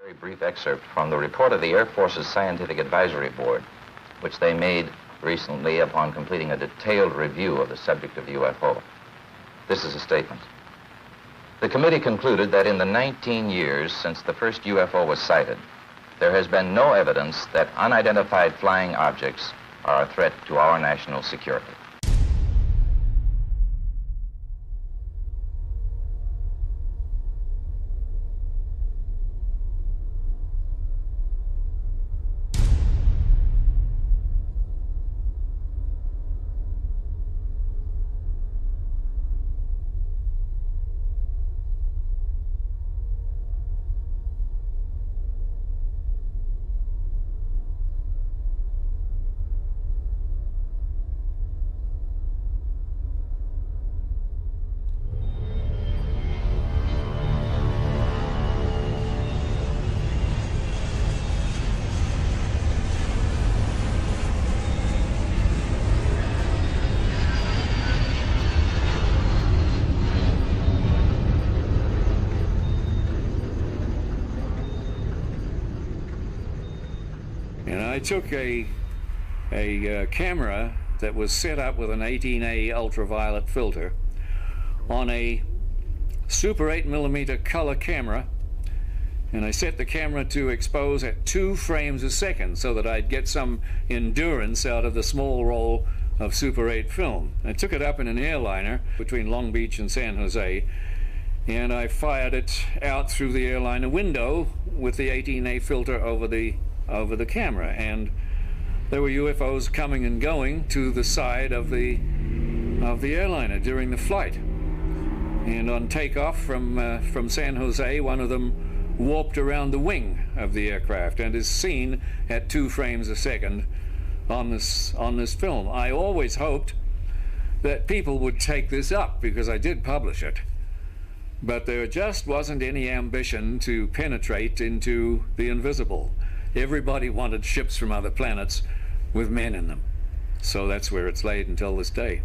Very brief excerpt from the report of the Air Force's Scientific Advisory Board, which they made recently upon completing a detailed review of the subject of the UFO. This is a statement. The committee concluded that in the 19 years since the first UFO was sighted, there has been no evidence that unidentified flying objects are a threat to our national security. And I took a camera that was set up with an 18A ultraviolet filter on a Super 8mm color camera, and I set the camera to expose at 2 frames a second so that I'd get some endurance out of the small roll of Super 8 film. I took it up in an airliner between Long Beach and San Jose, and I fired it out through the airliner window with the 18A filter over the camera, and there were UFOs coming and going to the side of the airliner during the flight. And on takeoff from San Jose, one of them warped around the wing of the aircraft and is seen at 2 frames a second on this film. I always hoped that people would take this up because I did publish it, but there just wasn't any ambition to penetrate into the invisible. Everybody wanted ships from other planets with men in them. So that's where it's laid until this day.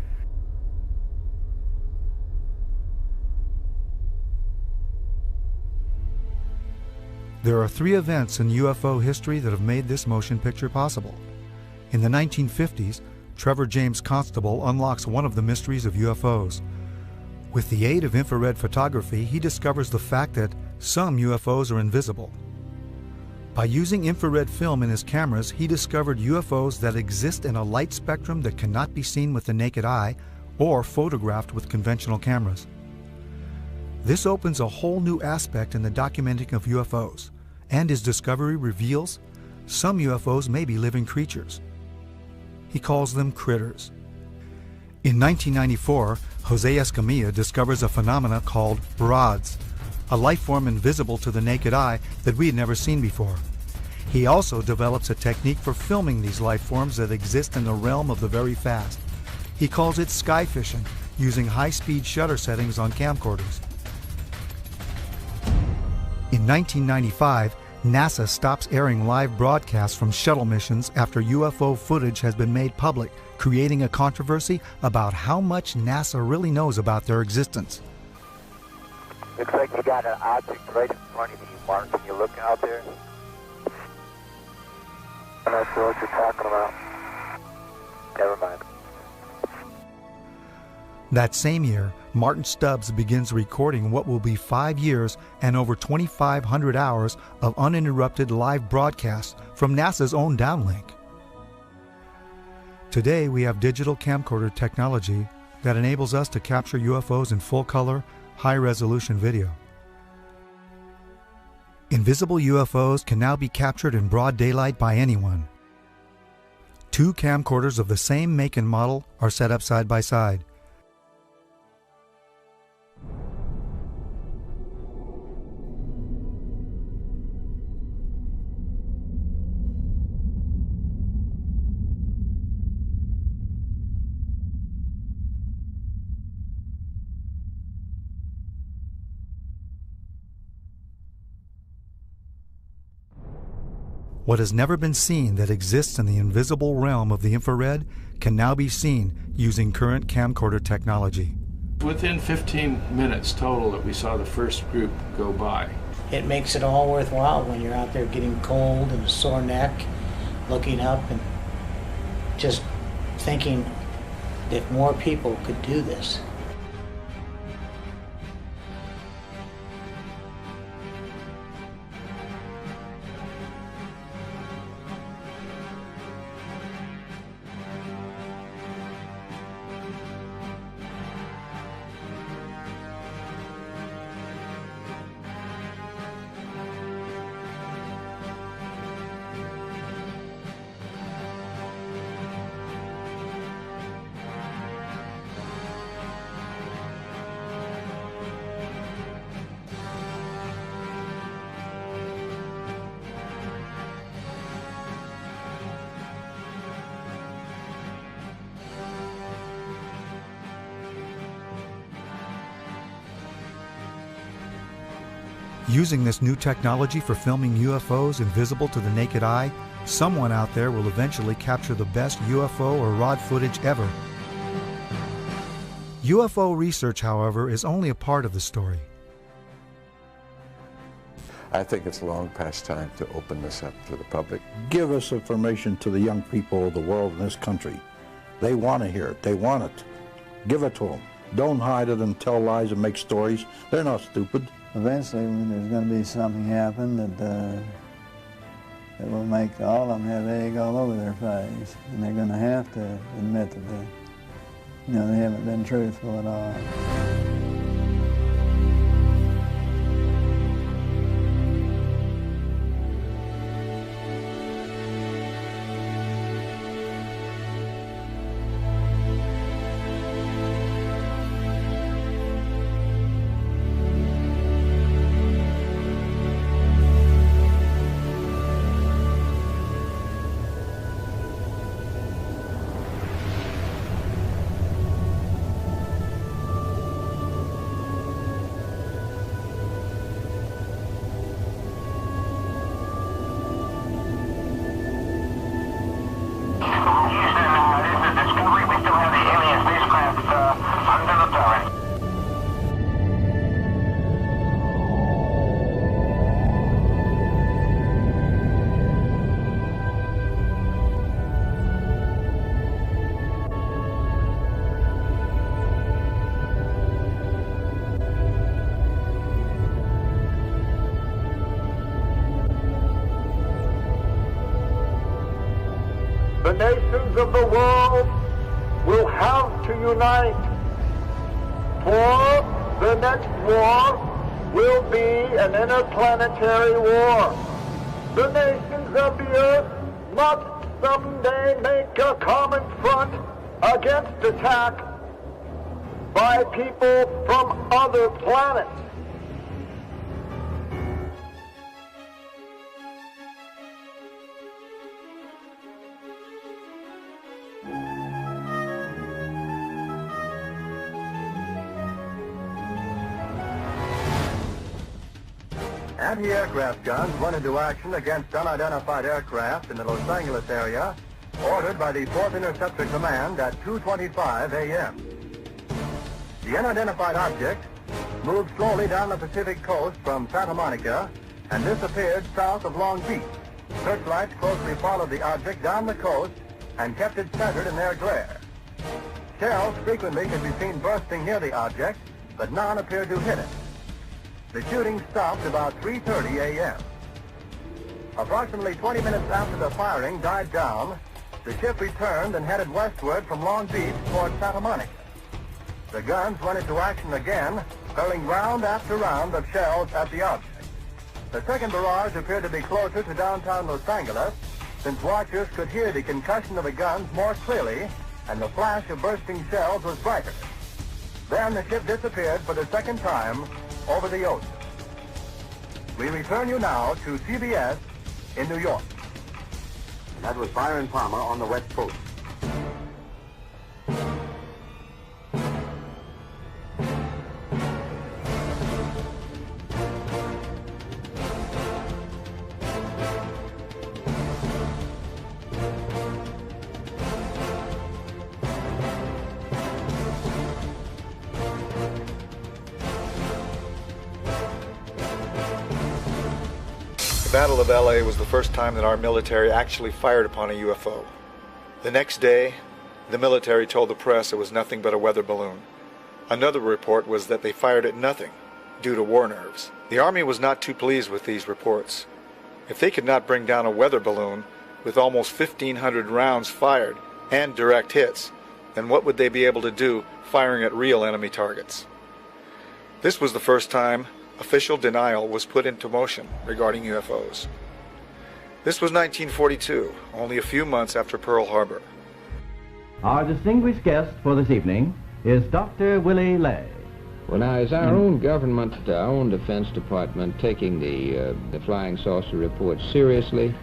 There are 3 events in UFO history that have made this motion picture possible. In the 1950s, Trevor James Constable unlocks one of the mysteries of UFOs. With the aid of infrared photography, he discovers the fact that some UFOs are invisible. By using infrared film in his cameras, he discovered UFOs that exist in a light spectrum that cannot be seen with the naked eye or photographed with conventional cameras. This opens a whole new aspect in the documenting of UFOs, and his discovery reveals some UFOs may be living creatures. He calls them critters. In 1994, Jose Escamilla discovers a phenomena called rods, a life form invisible to the naked eye that we had never seen before. He also develops a technique for filming these life forms that exist in the realm of the very fast. He calls it sky fishing, using high-speed shutter settings on camcorders. In 1995, NASA stops airing live broadcasts from shuttle missions after UFO footage has been made public, creating a controversy about how much NASA really knows about their existence. Looks like you got an object right in front of you, Mark. Can you look out there? I'm not sure what you're talking about. Never mind. That same year, Martin Stubbs begins recording what will be 5 years and over 2,500 hours of uninterrupted live broadcasts from NASA's own downlink. Today, we have digital camcorder technology that enables us to capture UFOs in full color, high-resolution video. Invisible UFOs can now be captured in broad daylight by anyone. 2 camcorders of the same make and model are set up side by side. What has never been seen that exists in the invisible realm of the infrared can now be seen using current camcorder technology. Within 15 minutes total that we saw the first group go by. it makes it all worthwhile when you're out there getting cold and a sore neck, looking up and just thinking that more people could do this. Using this new technology for filming UFOs invisible to the naked eye, someone out there will eventually capture the best UFO or ROD footage ever. UFO research, however, is only a part of the story. I think it's long past time to open this up to the public. Give us information to the young people of the world in this country. They want to hear it. They want it. Give it to them. Don't hide it and tell lies and make stories. They're not stupid. Eventually, there's going to be something happen that will make all of them have egg all over their face, and they're going to have to admit that they haven't been truthful at all. The nations of the world will have to unite, for the next war will be an interplanetary war. The nations of the earth must someday make a common front against attack by people from other planets. Anti-aircraft guns went into action against unidentified aircraft in the Los Angeles area, ordered by the 4th Interceptor Command at 2:25 a.m. The unidentified object moved slowly down the Pacific coast from Santa Monica and disappeared south of Long Beach. Searchlights closely followed the object down the coast and kept it centered in their glare. Shells frequently could be seen bursting near the object, but none appeared to hit it. The shooting stopped about 3:30 a.m. Approximately 20 minutes after the firing died down, the ship returned and headed westward from Long Beach toward Santa Monica. The guns went into action again, hurling round after round of shells at the object. The second barrage appeared to be closer to downtown Los Angeles, since watchers could hear the concussion of the guns more clearly, and the flash of bursting shells was brighter. Then the ship disappeared for the second time over the ocean. We return you now to CBS in New York. That was Byron Palmer on the West Coast. The Battle of LA was the first time that our military actually fired upon a UFO. The next day, the military told the press it was nothing but a weather balloon. Another report was that they fired at nothing due to war nerves. The Army was not too pleased with these reports. If they could not bring down a weather balloon with almost 1,500 rounds fired and direct hits, then what would they be able to do firing at real enemy targets? This was the first time official denial was put into motion regarding UFOs. This was 1942, only a few months after Pearl Harbor. Our distinguished guest for this evening is Dr. Willie Lay. Well, now, is our own government, our own Defense Department, taking the flying saucer report seriously?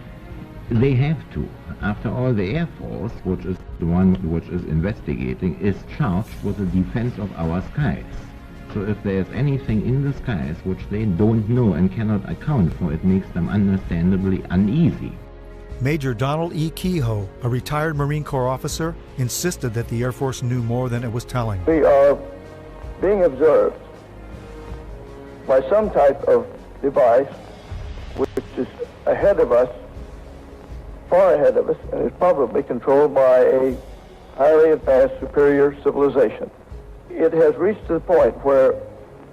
They have to. After all, the Air Force, which is the one which is investigating, is charged with the defense of our skies. So if there's anything in the skies which they don't know and cannot account for, it makes them understandably uneasy. Major Donald E. Kehoe, a retired Marine Corps officer, insisted that the Air Force knew more than it was telling. We are being observed by some type of device which is ahead of us, far ahead of us, and is probably controlled by a highly advanced superior civilization. It has reached the point where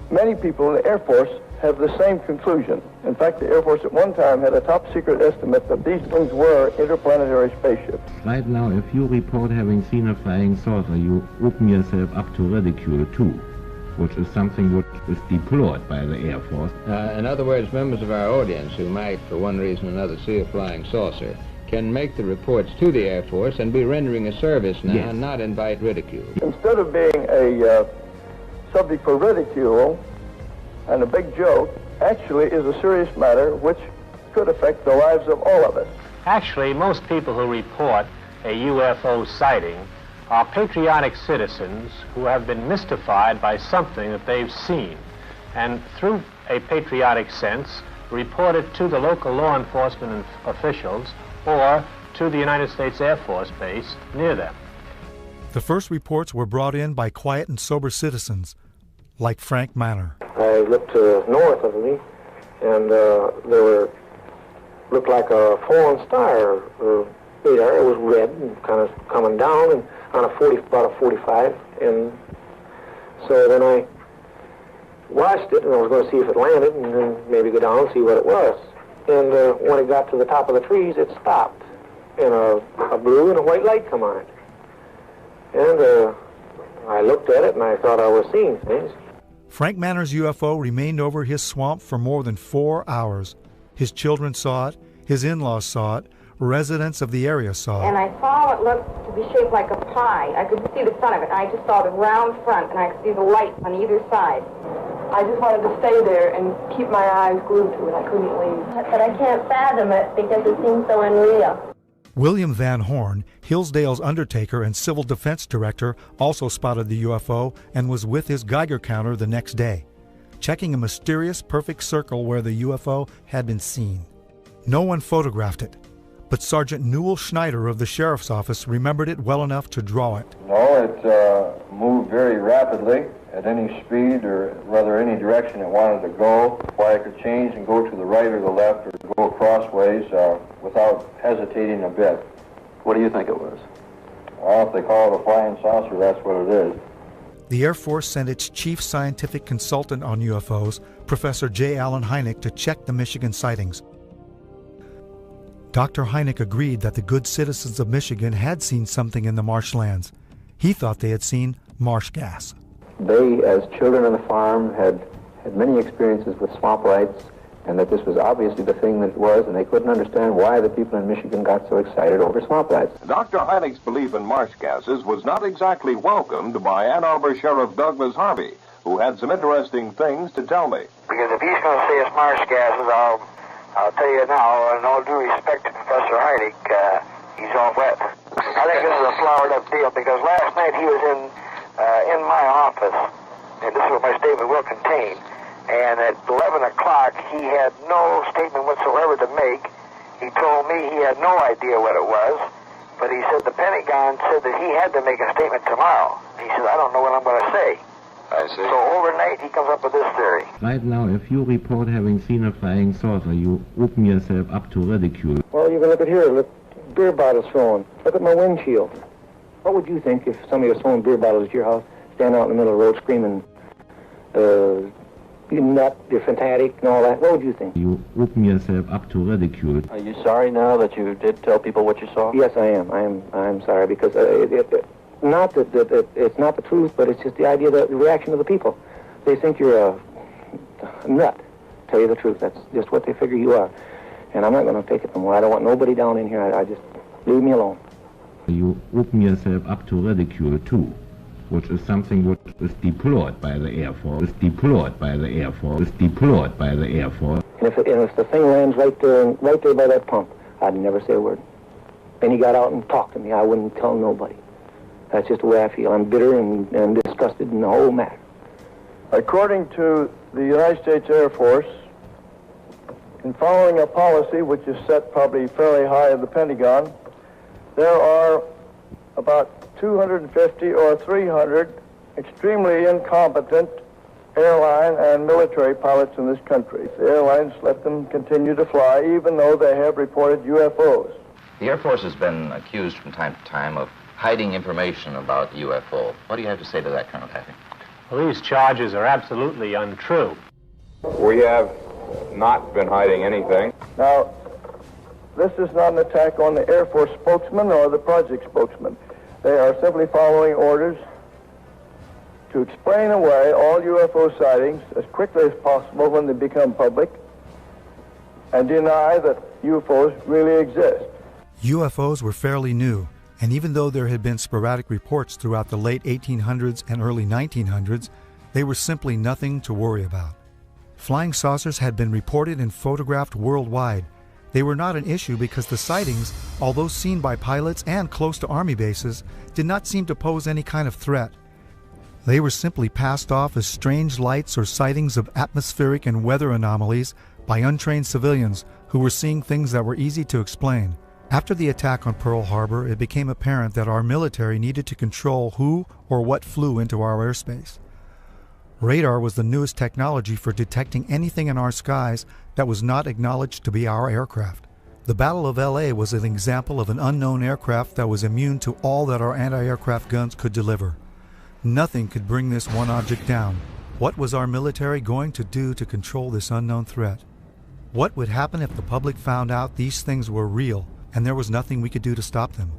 many people in the Air Force have the same conclusion. In fact, the Air Force at one time had a top secret estimate that these things were interplanetary spaceships. Right now, if you report having seen a flying saucer, you open yourself up to ridicule too, which is something which is deplored by the Air Force. In other words, members of our audience who might, for one reason or another, see a flying saucer can make the reports to the Air Force and be rendering a service now, yes, and not invite ridicule. Instead of being a subject for ridicule and a big joke, actually is a serious matter which could affect the lives of all of us. Actually, most people who report a UFO sighting are patriotic citizens who have been mystified by something that they've seen, and through a patriotic sense, report it to the local law enforcement officials or to the United States Air Force base near them. The first reports were brought in by quiet and sober citizens, like Frank Manor. I looked north of me, and looked like a fallen star. Radar. It was red and kind of coming down, and on about a 45. And so then I watched it, and I was going to see if it landed, and then maybe go down and see what it was. And when it got to the top of the trees, it stopped, and a blue and a white light come on it. And I looked at it, and I thought I was seeing things. Frank Manor's UFO remained over his swamp for more than 4 hours. His children saw it, his in-laws saw it, residents of the area saw it. And I saw it looked to be shaped like a pie. I couldn't see the front of it. I just saw the round front, and I could see the light on either side. I just wanted to stay there and keep my eyes glued to it. I couldn't leave. But I can't fathom it because it seems so unreal. William Van Horn, Hillsdale's undertaker and civil defense director, also spotted the UFO and was with his Geiger counter the next day, checking a mysterious perfect circle where the UFO had been seen. No one photographed it, but Sergeant Newell Schneider of the Sheriff's Office remembered it well enough to draw it. No, it moved very rapidly at any speed, or rather any direction it wanted to go. Why it could change and go to the right or the left or go crossways without hesitating a bit. What do you think it was? Well, if they call it a flying saucer, that's what it is. The Air Force sent its chief scientific consultant on UFOs, Professor J. Allen Hynek, to check the Michigan sightings. Dr. Hynek agreed that the good citizens of Michigan had seen something in the marshlands. He thought they had seen marsh gas. They, as children on the farm, had many experiences with swamp lights, and that this was obviously the thing that it was, and they couldn't understand why the people in Michigan got so excited over swamp lights. Dr. Hynek's belief in marsh gases was not exactly welcomed by Ann Arbor Sheriff Douglas Harvey, who had some interesting things to tell me. Because if he's going to say it's marsh gases, I'll tell you now, in all due respect to Professor Hynek, he's all wet. I think this is a flowered-up deal, because last night he was in my office, and this is what my statement will contain, and at 11 o'clock he had no statement whatsoever to make. He told me he had no idea what it was, but he said the Pentagon said that he had to make a statement tomorrow. He said, I don't know what I'm going to say. I see. So overnight he comes up with this theory. Right now, if you report having seen a flying saucer, you open yourself up to ridicule. Well, you can look at here. Look, beer bottles thrown. Look at my windshield. What would you think if somebody was throwing beer bottles at your house, standing out in the middle of the road screaming, you nut, you're fantastic, and all that? What would you think? You open yourself up to ridicule. Are you sorry now that you did tell people what you saw? Yes, I am. I'm sorry, because not that it's not the truth, but it's just the idea, the reaction of the people. They think you're a nut, to tell you the truth. That's just what they figure you are. And I'm not going to take it no more. I don't want nobody down in here. I just, leave me alone. You open yourself up to ridicule, too, which is something which is deplored by the Air Force, deplored by the Air Force, deplored by the Air Force. And if the thing lands right there by that pump, I'd never say a word. And he got out and talked to me. I wouldn't tell nobody. That's just the way I feel. I'm bitter and disgusted in the whole matter. According to the United States Air Force, in following a policy which is set probably fairly high in the Pentagon, there are about 250 or 300 extremely incompetent airline and military pilots in this country. The airlines let them continue to fly even though they have reported UFOs. The Air Force has been accused from time to time of hiding information about UFO. What do you have to say to that, Colonel Taffy? Well, these charges are absolutely untrue. We have not been hiding anything. Now, this is not an attack on the Air Force spokesman or the project spokesman. They are simply following orders to explain away all UFO sightings as quickly as possible when they become public and deny that UFOs really exist. UFOs were fairly new, and even though there had been sporadic reports throughout the late 1800s and early 1900s, they were simply nothing to worry about. Flying saucers had been reported and photographed worldwide. They were not an issue because the sightings, although seen by pilots and close to Army bases, did not seem to pose any kind of threat. They were simply passed off as strange lights or sightings of atmospheric and weather anomalies by untrained civilians who were seeing things that were easy to explain. After the attack on Pearl Harbor, it became apparent that our military needed to control who or what flew into our airspace. Radar was the newest technology for detecting anything in our skies that was not acknowledged to be our aircraft. The Battle of LA was an example of an unknown aircraft that was immune to all that our anti-aircraft guns could deliver. Nothing could bring this one object down. What was our military going to do to control this unknown threat? What would happen if the public found out these things were real and there was nothing we could do to stop them?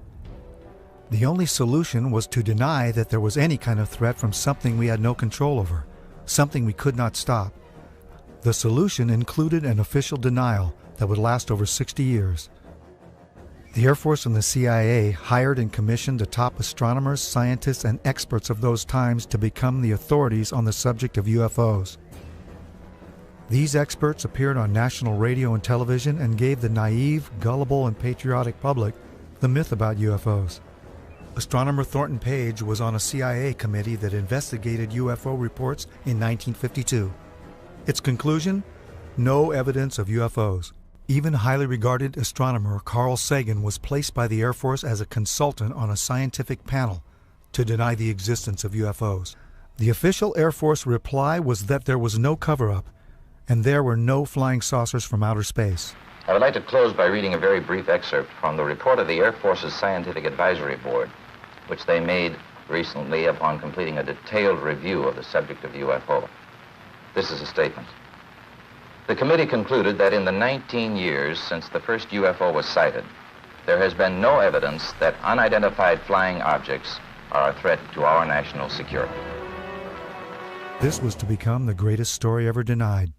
The only solution was to deny that there was any kind of threat from something we had no control over, something we could not stop. The solution included an official denial that would last over 60 years. The Air Force and the CIA hired and commissioned the top astronomers, scientists, and experts of those times to become the authorities on the subject of UFOs. These experts appeared on national radio and television and gave the naive, gullible, and patriotic public the myth about UFOs. Astronomer Thornton Page was on a CIA committee that investigated UFO reports in 1952. Its conclusion? No evidence of UFOs. Even highly regarded astronomer Carl Sagan was placed by the Air Force as a consultant on a scientific panel to deny the existence of UFOs. The official Air Force reply was that there was no cover-up, and there were no flying saucers from outer space. I would like to close by reading a very brief excerpt from the report of the Air Force's Scientific Advisory Board, which they made recently upon completing a detailed review of the subject of UFO. This is a statement. The committee concluded that in the 19 years since the first UFO was sighted, there has been no evidence that unidentified flying objects are a threat to our national security. This was to become the greatest story ever denied.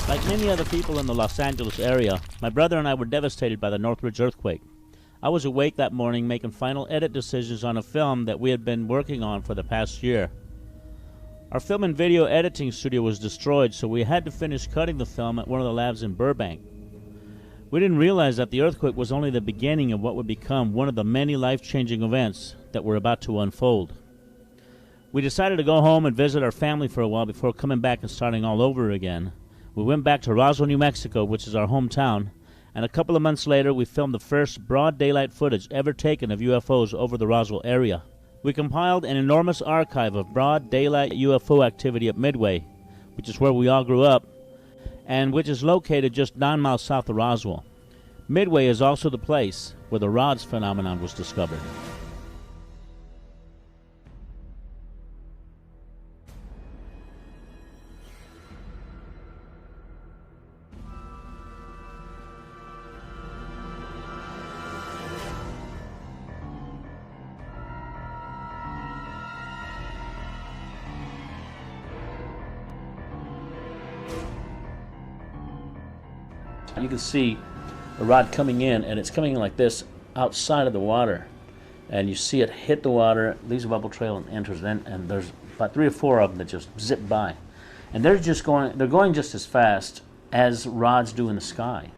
Like many other people in the Los Angeles area, my brother and I were devastated by the Northridge earthquake. I was awake that morning making final edit decisions on a film that we had been working on for the past year. Our film and video editing studio was destroyed, so we had to finish cutting the film at one of the labs in Burbank. We didn't realize that the earthquake was only the beginning of what would become one of the many life-changing events that were about to unfold. We decided to go home and visit our family for a while before coming back and starting all over again. We went back to Roswell, New Mexico, which is our hometown, and a couple of months later we filmed the first broad daylight footage ever taken of UFOs over the Roswell area. We compiled an enormous archive of broad daylight UFO activity at Midway, which is where we all grew up, and which is located just 9 miles south of Roswell. Midway is also the place where the rods phenomenon was discovered. You can see a rod coming in, and it's coming in like this outside of the water, and you see it hit the water, leaves a bubble trail, and enters in. And there's about 3 or 4 of them that just zip by, and they're going just as fast as rods do in the sky.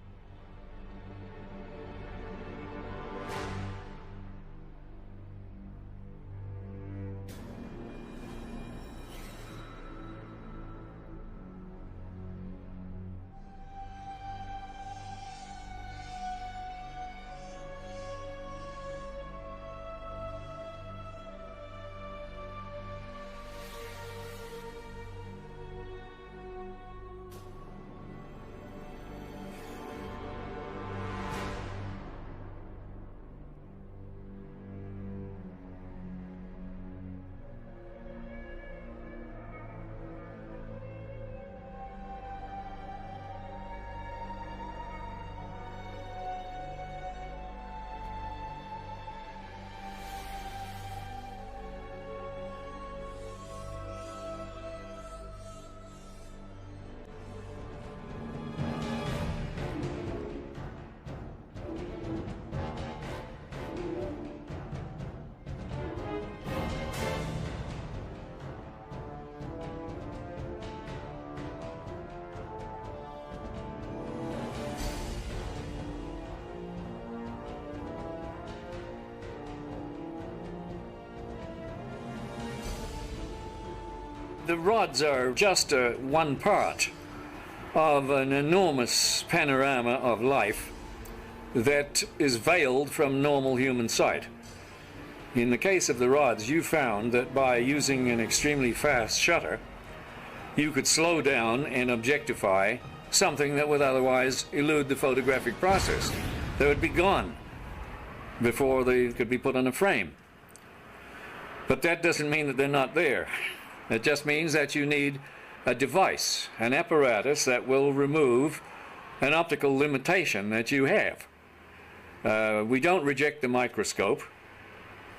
The rods are just one part of an enormous panorama of life that is veiled from normal human sight. In the case of the rods, you found that by using an extremely fast shutter, you could slow down and objectify something that would otherwise elude the photographic process. They would be gone before they could be put on a frame. But that doesn't mean that they're not there. It just means that you need a device, an apparatus that will remove an optical limitation that you have. We don't reject the microscope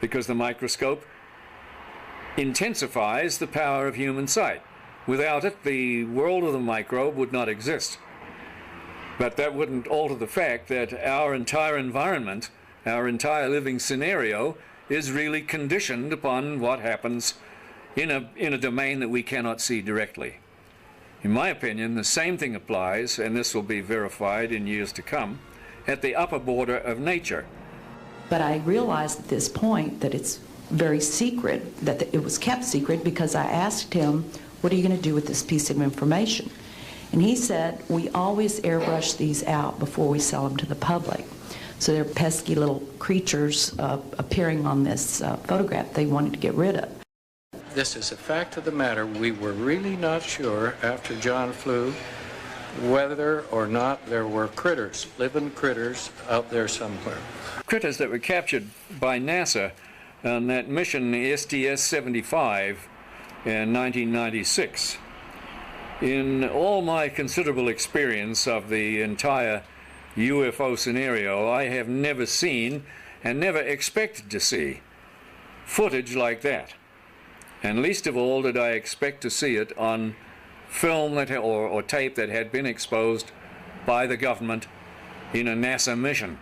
because the microscope intensifies the power of human sight. Without it, the world of the microbe would not exist. But that wouldn't alter the fact that our entire environment, our entire living scenario, is really conditioned upon what happens in a domain that we cannot see directly. In my opinion, the same thing applies, and this will be verified in years to come, at the upper border of nature. But I realized at this point that it's very secret, that it was kept secret, because I asked him, what are you going to do with this piece of information? And he said, we always airbrush these out before we sell them to the public. So they're pesky little creatures appearing on this photograph they wanted to get rid of. This is a fact of the matter. We were really not sure after John flew whether or not there were critters, living critters out there somewhere. Critters that were captured by NASA on that mission STS-75 in 1996. In all my considerable experience of the entire UFO scenario, I have never seen and never expected to see footage like that. And least of all did I expect to see it on film that, or tape that had been exposed by the government in a NASA mission.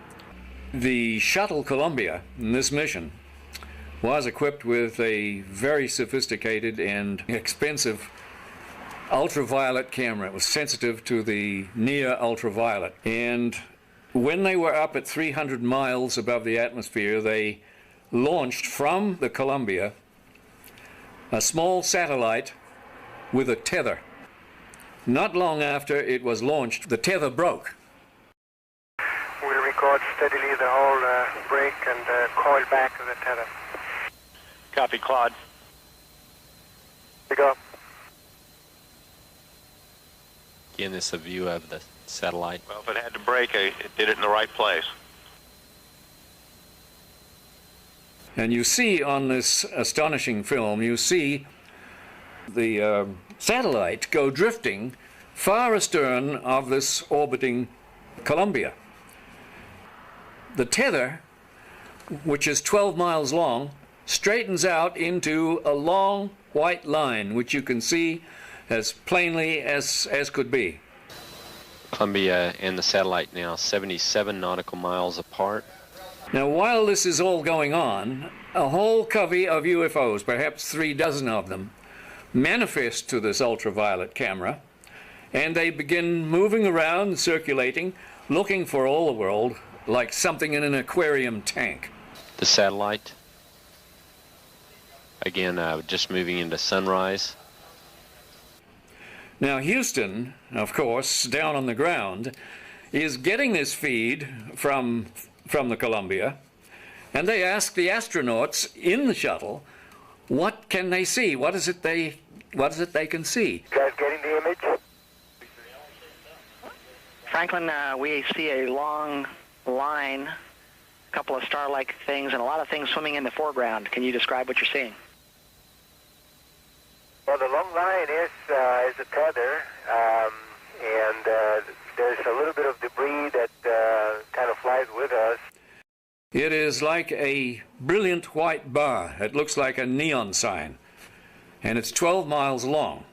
The shuttle Columbia in this mission was equipped with a very sophisticated and expensive ultraviolet camera. It was sensitive to the near ultraviolet. And when they were up at 300 miles above the atmosphere, they launched from the Columbia a small satellite with a tether. Not long after it was launched, the tether broke. We'll record steadily the whole break and coil back to the tether. Copy, Claude. We go. Again, this is a view of the satellite. Well, if it had to break, it did it in the right place. And you see on this astonishing film, you see the satellite go drifting far astern of this orbiting Columbia. The tether, which is 12 miles long, straightens out into a long white line, which you can see as plainly as could be. Columbia and the satellite now 77 nautical miles apart. Now, while this is all going on, a whole covey of UFOs, perhaps 36 of them, manifest to this ultraviolet camera, and they begin moving around, circulating, looking for all the world like something in an aquarium tank. The satellite, again, just moving into sunrise. Now, Houston, of course, down on the ground, is getting this feed from the Columbia, and they ask the astronauts in the shuttle, what can they see? What is it they can see? You guys getting the image? Franklin, we see a long line, a couple of star-like things, and a lot of things swimming in the foreground. Can you describe what you're seeing? Well, the long line is a tether, and there's a little bit of debris that kind of flies with us. It is like a brilliant white bar. It looks like a neon sign, and it's 12 miles long.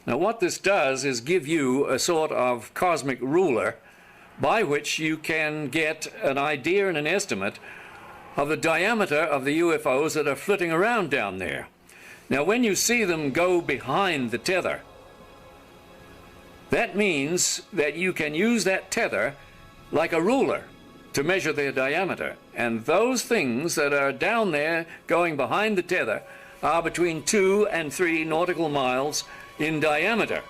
Now, what this does is give you a sort of cosmic ruler by which you can get an idea and an estimate of the diameter of the UFOs that are flitting around down there. Now, when you see them go behind the tether, that means that you can use that tether like a ruler to measure their diameter. And those things that are down there going behind the tether are between 2 and 3 nautical miles in diameter.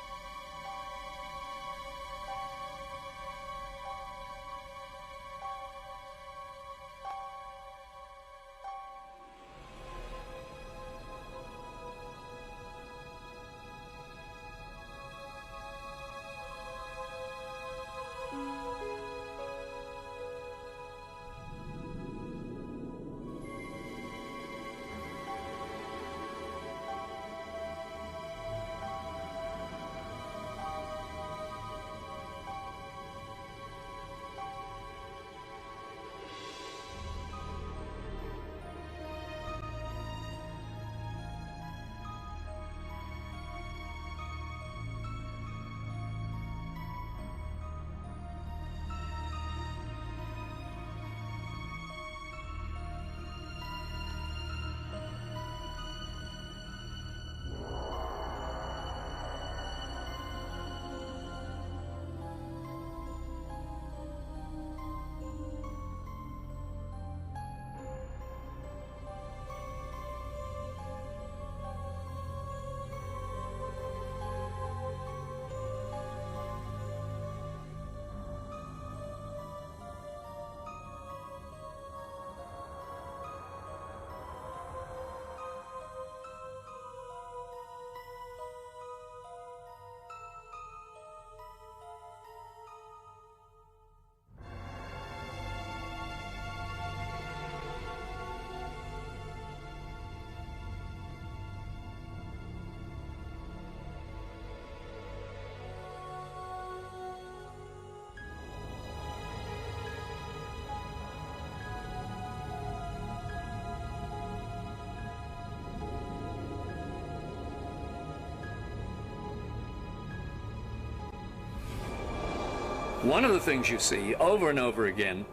One of the things you see over and over again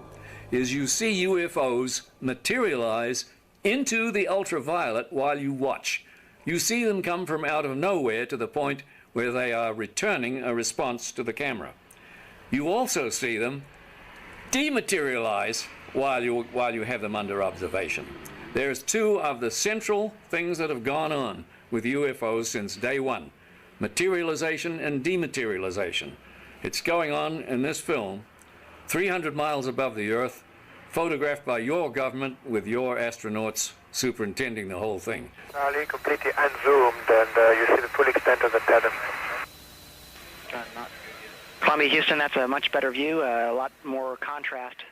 is you see UFOs materialize into the ultraviolet while you watch. You see them come from out of nowhere to the point where they are returning a response to the camera. You also see them dematerialize while you have them under observation. There's two of the central things that have gone on with UFOs since day one: materialization and dematerialization. It's going on in this film, 300 miles above the Earth, photographed by your government with your astronauts superintending the whole thing. Charlie, completely unzoomed, and you see the full extent of the tether. Columbia, Houston, that's a much better view, a lot more contrast.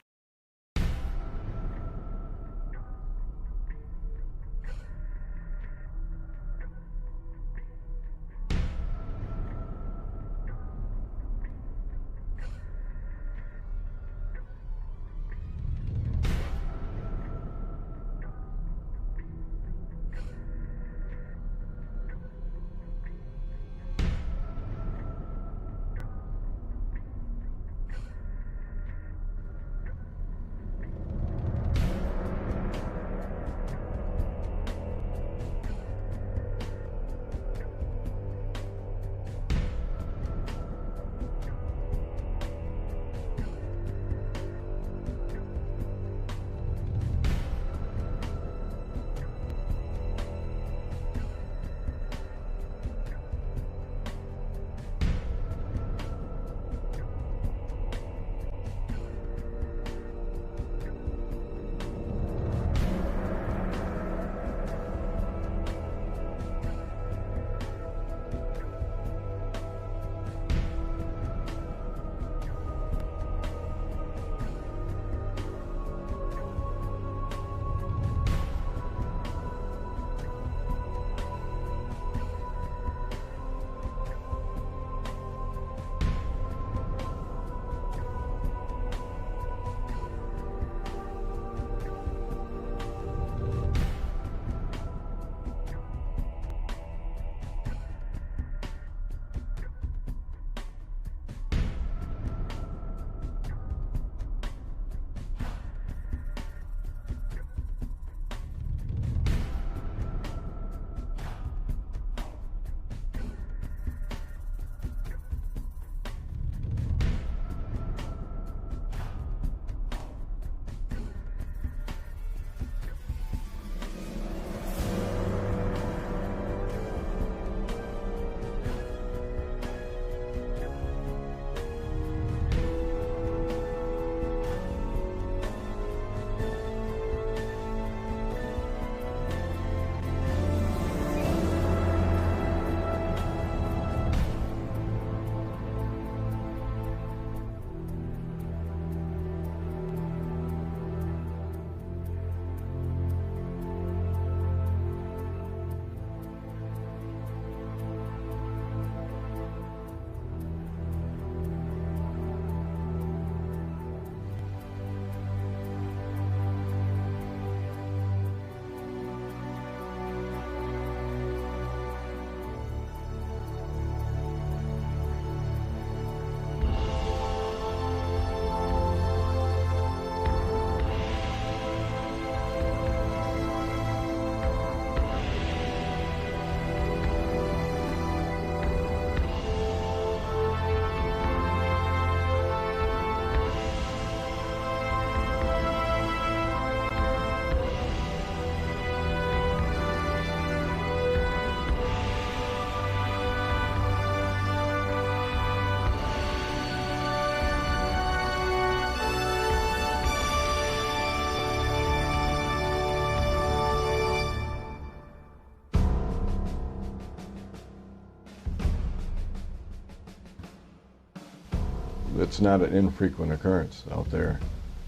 It's not an infrequent occurrence out there.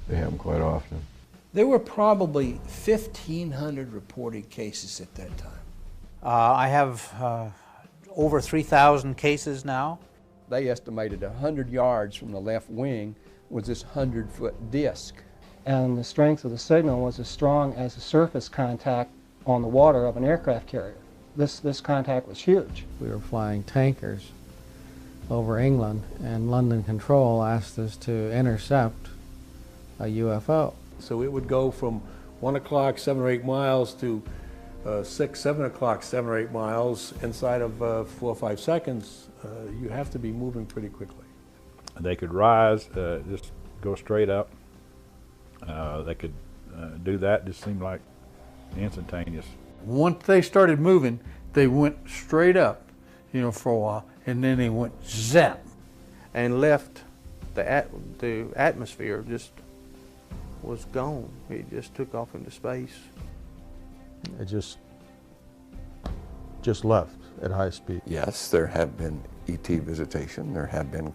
They happen quite often. There were probably 1,500 reported cases at that time. I have over 3,000 cases now. They estimated 100 yards from the left wing was this 100-foot disc. And the strength of the signal was as strong as the surface contact on the water of an aircraft carrier. This contact was huge. We were flying tankers over England, and London Control asked us to intercept a UFO. So it would go from 1 o'clock, 7 or 8 miles to 6, 7 o'clock, 7 or 8 miles inside of 4 or 5 seconds. You have to be moving pretty quickly. They could rise, just go straight up. They could do that, just seemed like instantaneous. Once they started moving, they went straight up, you know, for a while, and then they went zap and left the atmosphere, just was gone. It just took off into space. It just left at high speed. Yes, there have been ET visitation, there have been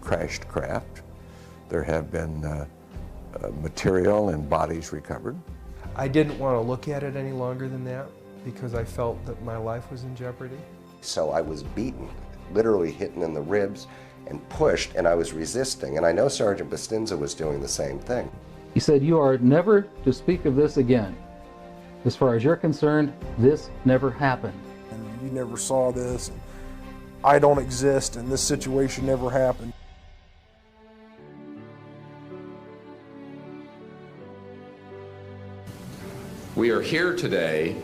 crashed craft, there have been material and bodies recovered. I didn't want to look at it any longer than that because I felt that my life was in jeopardy. So I was beaten, literally hitting in the ribs and pushed, and I was resisting. And I know Sergeant Bustinza was doing the same thing. He said, "You are never to speak of this again. As far as you're concerned, this never happened." And you never saw this. I don't exist, and this situation never happened. We are here today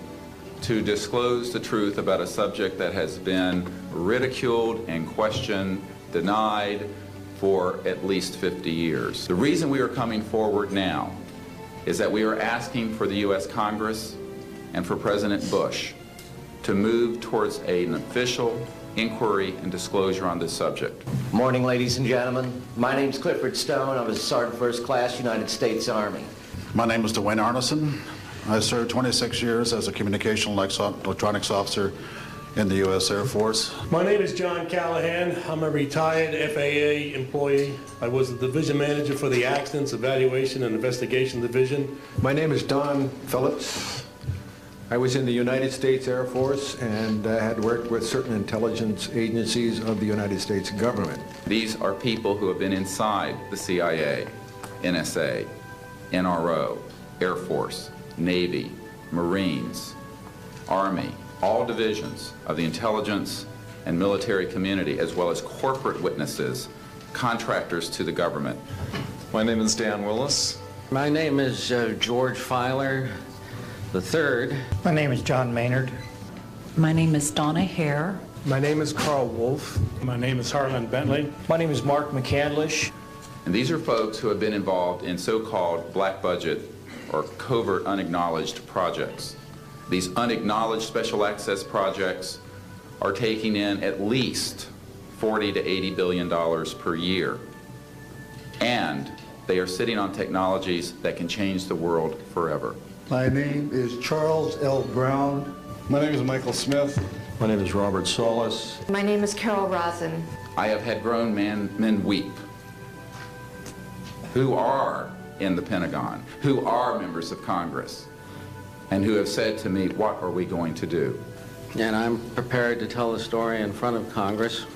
to disclose the truth about a subject that has been ridiculed and questioned, denied for at least 50 years. The reason we are coming forward now is that we are asking for the U.S. Congress and for President Bush to move towards an official inquiry and disclosure on this subject. Morning, ladies and gentlemen. My name's Clifford Stone. I was a Sergeant First Class, United States Army. My name is Dwayne Arneson. I served 26 years as a communication electronics officer in the U.S. Air Force. My name is John Callahan. I'm a retired FAA employee. I was the division manager for the Accidents Evaluation and Investigation Division. My name is Don Phillips. I was in the United States Air Force and had worked with certain intelligence agencies of the United States government. These are people who have been inside the CIA, NSA, NRO, Air Force, Navy, Marines, Army, all divisions of the intelligence and military community, as well as corporate witnesses, contractors to the government. My name is Dan Willis. My name is George Filer III. My name is John Maynard. My name is Donna Hare. My name is Carl Wolf. My name is Harlan Bentley. My name is Mark McCandlish. And these are folks who have been involved in so-called black budget or covert unacknowledged projects. These unacknowledged special access projects are taking in at least $40 to $80 billion per year. And they are sitting on technologies that can change the world forever. My name is Charles L. Brown. My name is Michael Smith. My name is Robert Solis. My name is Carol Rosen. I have had grown men weep who are in the Pentagon, who are members of Congress, and who have said to me, what are we going to do? And I'm prepared to tell the story in front of Congress,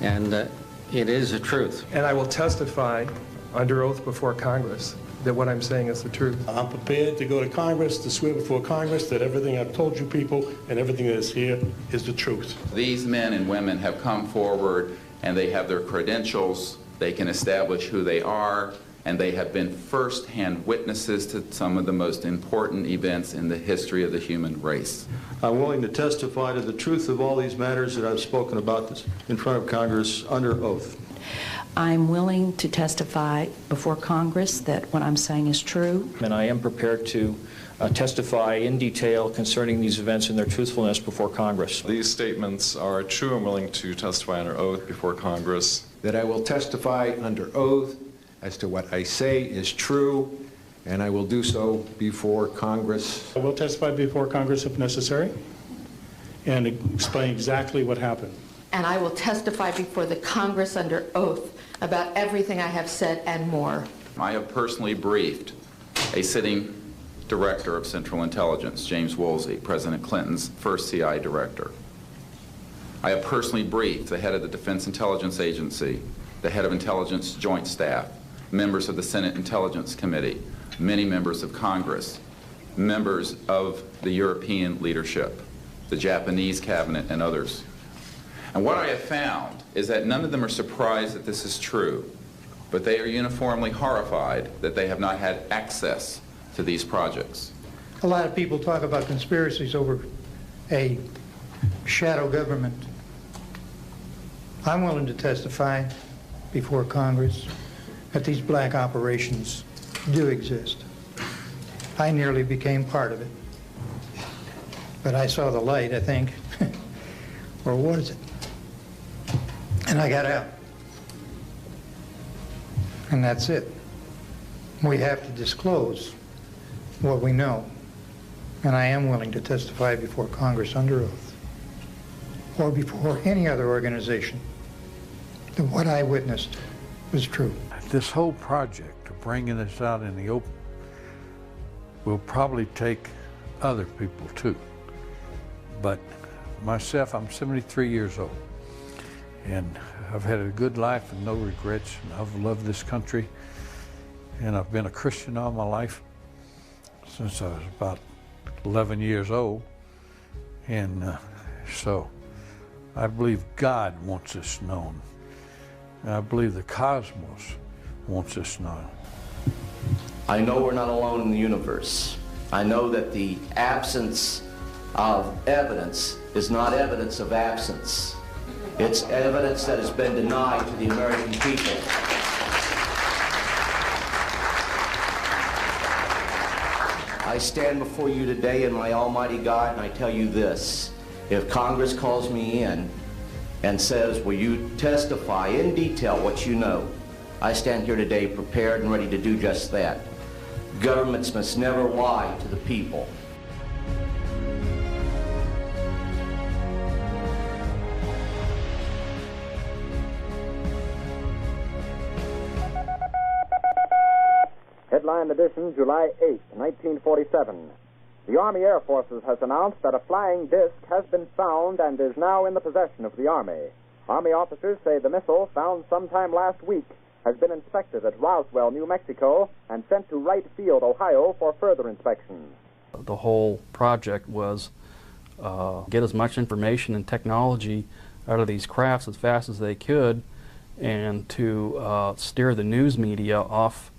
and it is the truth. And I will testify under oath before Congress that what I'm saying is the truth. I'm prepared to go to Congress, to swear before Congress that everything I've told you people and everything that is here is the truth. These men and women have come forward and they have their credentials, they can establish who they are, and they have been first-hand witnesses to some of the most important events in the history of the human race. I'm willing to testify to the truth of all these matters that I've spoken about this in front of Congress under oath. I'm willing to testify before Congress that what I'm saying is true. And I am prepared to testify in detail concerning these events and their truthfulness before Congress. These statements are true. I'm willing to testify under oath before Congress. That I will testify under oath as to what I say is true, and I will do so before Congress. I will testify before Congress if necessary and explain exactly what happened. And I will testify before the Congress under oath about everything I have said and more. I have personally briefed a sitting director of Central Intelligence, James Woolsey, President Clinton's first CI director. I have personally briefed the head of the Defense Intelligence Agency, the head of Intelligence Joint Staff, members of the Senate Intelligence Committee, many members of Congress, members of the European leadership, the Japanese cabinet, and others. And what I have found is that none of them are surprised that this is true, but they are uniformly horrified that they have not had access to these projects. A lot of people talk about conspiracies over a shadow government. I'm willing to testify before Congress that these black operations do exist. I nearly became part of it. But I saw the light, I think. Or was it? And I got out. And that's it. We have to disclose what we know. And I am willing to testify before Congress under oath, or before any other organization, that what I witnessed was true. This whole project of bringing this out in the open will probably take other people too. But myself, I'm 73 years old, and I've had a good life and no regrets, and I've loved this country, and I've been a Christian all my life since I was about 11 years old, and so I believe God wants this known, and I believe the cosmos wants this known. I know we're not alone in the universe. I know that the absence of evidence is not evidence of absence. It's evidence that has been denied to the American people. I stand before you today in my almighty God, and I tell you this. If Congress calls me in and says, will you testify in detail what you know, I stand here today prepared and ready to do just that. Governments must never lie to the people. Headline edition, July 8, 1947. The Army Air Forces has announced that a flying disc has been found and is now in the possession of the Army. Army officers say the missile, found sometime last week, has been inspected at Roswell, New Mexico, and sent to Wright Field, Ohio, for further inspection. The whole project was get as much information and technology out of these crafts as fast as they could, and to steer the news media off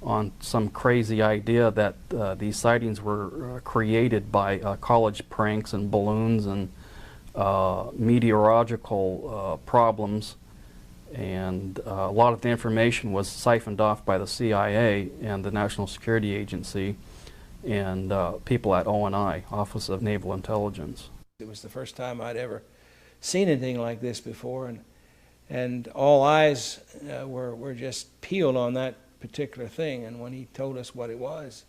on some crazy idea that these sightings were created by college pranks and balloons and meteorological problems. And a lot of the information was siphoned off by the CIA and the National Security Agency and people at ONI, Office of Naval Intelligence. It was the first time I'd ever seen anything like this before, and all eyes were just peeled on that particular thing. And when he told us what it was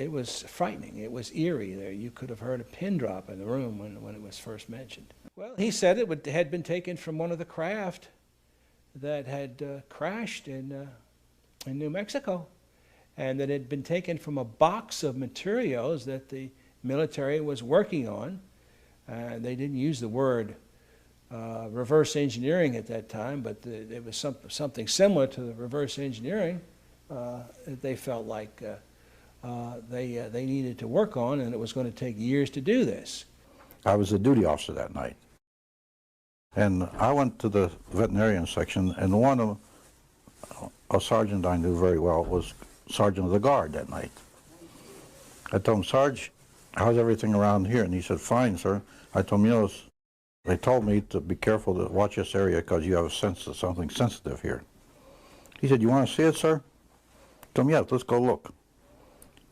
was frightening. It was eerie. There, you could have heard a pin drop in the room when it was first mentioned. Well, he said it had been taken from one of the craft that had crashed in New Mexico, and that it had been taken from a box of materials that the military was working on. They didn't use the word reverse engineering at that time, but it was something similar to the reverse engineering that they felt like they needed to work on, and it was going to take years to do this. I was a duty officer that night, and I went to the veterinarian section, and one of a sergeant I knew very well was sergeant of the guard that night. I told him, Sarge, how's everything around here? And he said, fine, sir. I told him, you know, they told me to be careful to watch this area because you have a sense of something sensitive here. He said, you want to see it, sir? I told him, yeah, let's go look.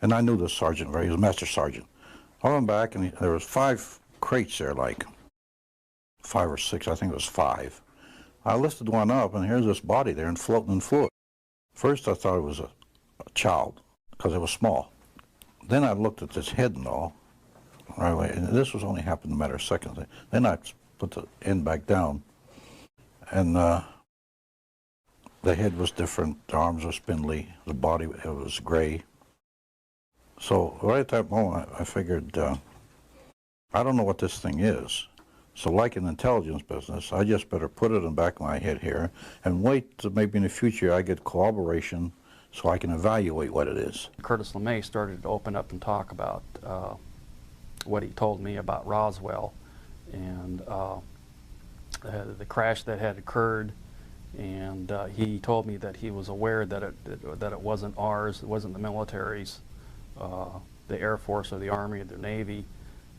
And I knew this sergeant very, he was a master sergeant. I went back, and there was 5 crates there, like 5 or 6, I think it was 5. I lifted one up, and here's this body there and floating in fluid. First I thought it was a child because it was small. Then I looked at this head and all, right away, and this was only happened in a matter of seconds. Then I put the end back down, and the head was different, the arms were spindly, the body it was gray. So right at that moment I figured, I don't know what this thing is. So like in intelligence business, I just better put it in the back of my head here and wait till maybe in the future I get corroboration so I can evaluate what it is. Curtis LeMay started to open up and talk about what he told me about Roswell and the crash that had occurred, and he told me that he was aware that it wasn't ours, it wasn't the military's, the Air Force or the Army or the Navy,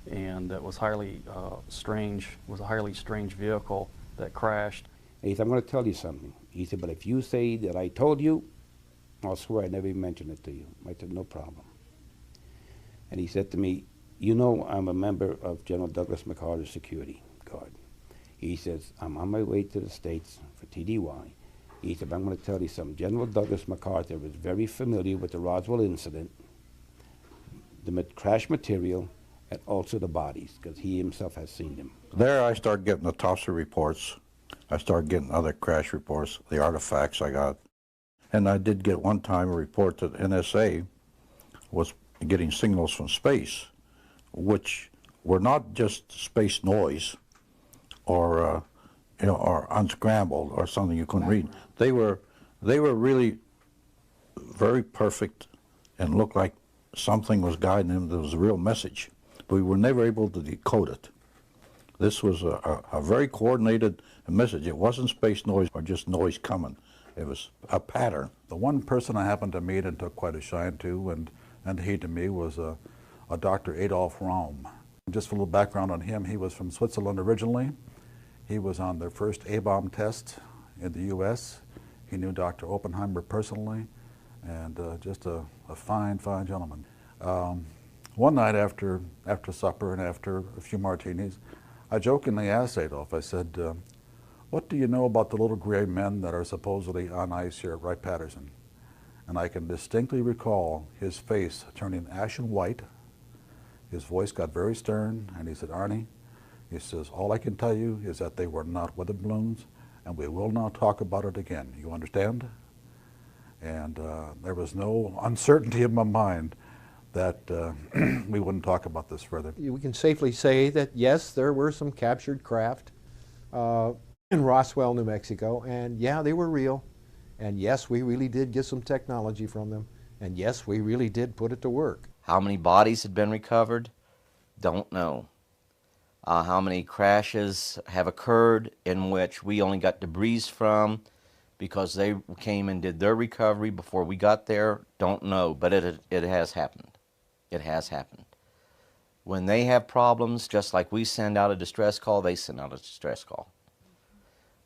and that was highly strange, was a highly strange vehicle that crashed. And he said, I'm going to tell you something. He said, but if you say that I told you, I'll swear I never even mentioned it to you. I said, no problem. And he said to me, you know I'm a member of General Douglas MacArthur's security guard. He says, I'm on my way to the States for TDY. He said, I'm going to tell you something. General Douglas MacArthur was very familiar with the Roswell incident, the crash material, and also the bodies, because he himself has seen them. There I started getting the autopsy reports. I started getting other crash reports, the artifacts I got. And I did get one time a report that NSA was getting signals from space, which were not just space noise or or unscrambled or something you couldn't read. They were really very perfect and looked like something was guiding them. There was a real message, but we were never able to decode it. This was a very coordinated message. It wasn't space noise or just noise coming. It was a pattern. The one person I happened to meet and took quite a shine to, and he to me, was a Dr. Adolf Raum. Just a little background on him, he was from Switzerland originally. He was on the first A-bomb test in the U.S. He knew Dr. Oppenheimer personally, and just a fine, fine gentleman. One night after supper and after a few martinis, I jokingly asked Adolf, I said, what do you know about the little gray men that are supposedly on ice here at Wright-Patterson? And I can distinctly recall his face turning ashen white. His voice got very stern, and he said, Arnie, he says, all I can tell you is that they were not weather balloons, and we will not talk about it again. You understand? And there was no uncertainty in my mind that we wouldn't talk about this further. We can safely say that, yes, there were some captured craft in Roswell, New Mexico, and yeah, they were real. And yes, we really did get some technology from them. And yes, we really did put it to work. How many bodies had been recovered? Don't know. How many crashes have occurred in which we only got debris from because they came and did their recovery before we got there? Don't know, but it has happened. It has happened. When they have problems, just like we send out a distress call, they send out a distress call,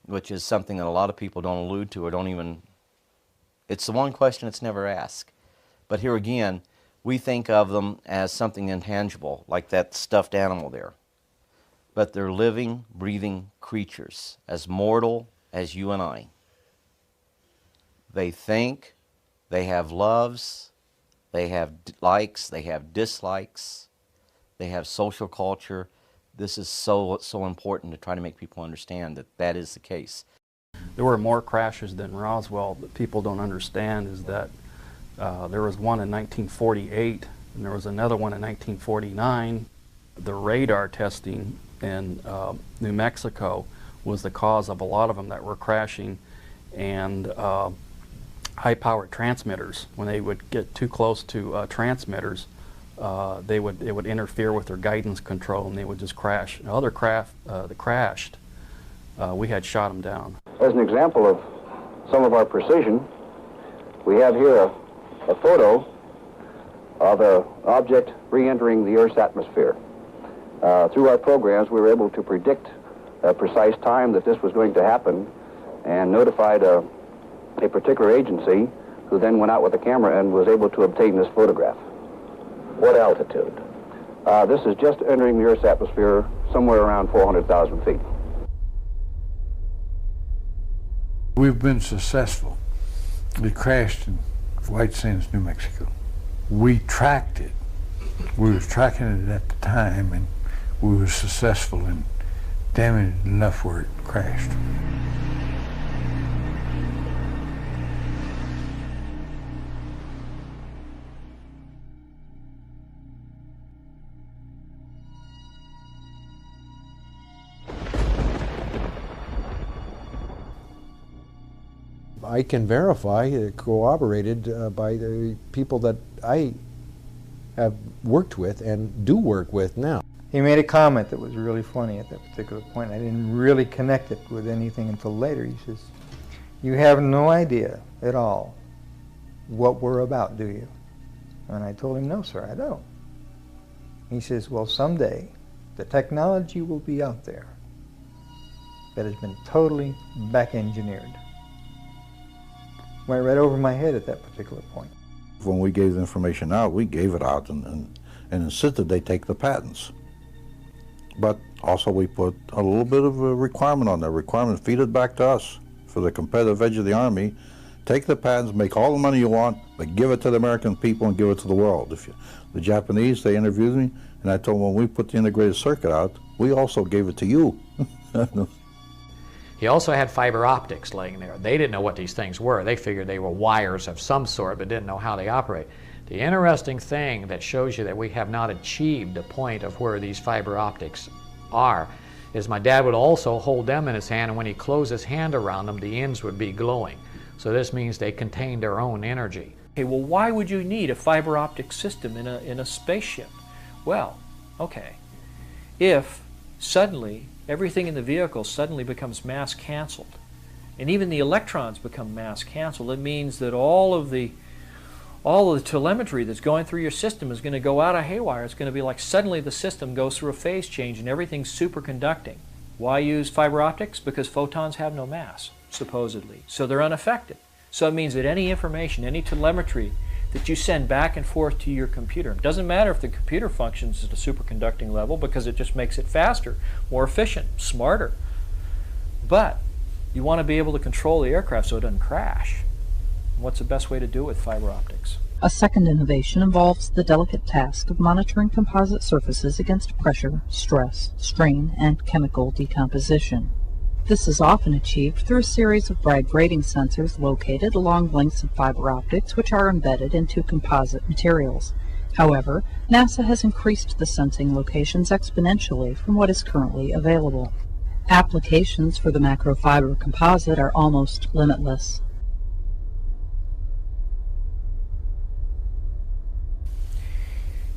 which is something that a lot of people don't allude to or don't even, it's the one question that's never asked. But here again, we think of them as something intangible, like that stuffed animal there. But they're living, breathing creatures, as mortal as you and I. They think, they have loves, they have likes, they have dislikes, they have social culture. This is so important to try to make people understand that that is the case. There were more crashes than Roswell, but people don't understand is that there was one in 1948 and there was another one in 1949. The radar testing in New Mexico was the cause of a lot of them that were crashing, and high-powered transmitters, when they would get too close to transmitters, it would interfere with their guidance control and they would just crash. And other craft that crashed, we had shot them down. As an example of some of our precision, we have here a photo of an object re-entering the Earth's atmosphere. Through our programs, we were able to predict a precise time that this was going to happen and notified a particular agency who then went out with a camera and was able to obtain this photograph. What altitude? This is just entering the Earth's atmosphere somewhere around 400,000 feet. We've been successful. We crashed in White Sands, New Mexico. We tracked it. We were tracking it at the time, and we were successful in damaging it enough where it crashed. I can verify, corroborated by the people that I have worked with and do work with now. He made a comment that was really funny at that particular point. I didn't really connect it with anything until later. He says, "You have no idea at all what we're about, do you?" And I told him, "No, sir, I don't." He says, "Well, someday the technology will be out there that has been totally back-engineered. went right over my head at that particular point. When we gave the information out, we gave it out and insisted they take the patents. But also we put a little bit of a requirement on there. Requirement, feed it back to us for the competitive edge of the Army. Take the patents, make all the money you want, but give it to the American people and give it to the world. The Japanese, they interviewed me, and I told them when we put the integrated circuit out, we also gave it to you. He also had fiber optics laying there. They didn't know what these things were. They figured they were wires of some sort, but didn't know how they operate. The interesting thing that shows you that we have not achieved the point of where these fiber optics are is my dad would also hold them in his hand, and when he closed his hand around them, the ends would be glowing. So this means they contain their own energy. Okay, well, why would you need a fiber optic system in a spaceship? Well, okay, if suddenly everything in the vehicle suddenly becomes mass canceled, and even the electrons become mass canceled, it means that all of the telemetry that's going through your system is going to go out of haywire. It's going to be like suddenly the system goes through a phase change and everything's superconducting. Why use fiber optics? Because photons have no mass, supposedly. So they're unaffected. So it means that any information, any telemetry that you send back and forth to your computer, it doesn't matter if the computer functions at a superconducting level because it just makes it faster, more efficient, smarter. But you want to be able to control the aircraft so it doesn't crash. What's the best way to do it with fiber optics? A second innovation involves the delicate task of monitoring composite surfaces against pressure, stress, strain, and chemical decomposition. This is often achieved through a series of Bragg grating sensors located along lengths of fiber optics which are embedded into composite materials. However, NASA has increased the sensing locations exponentially from what is currently available. Applications for the macrofiber composite are almost limitless.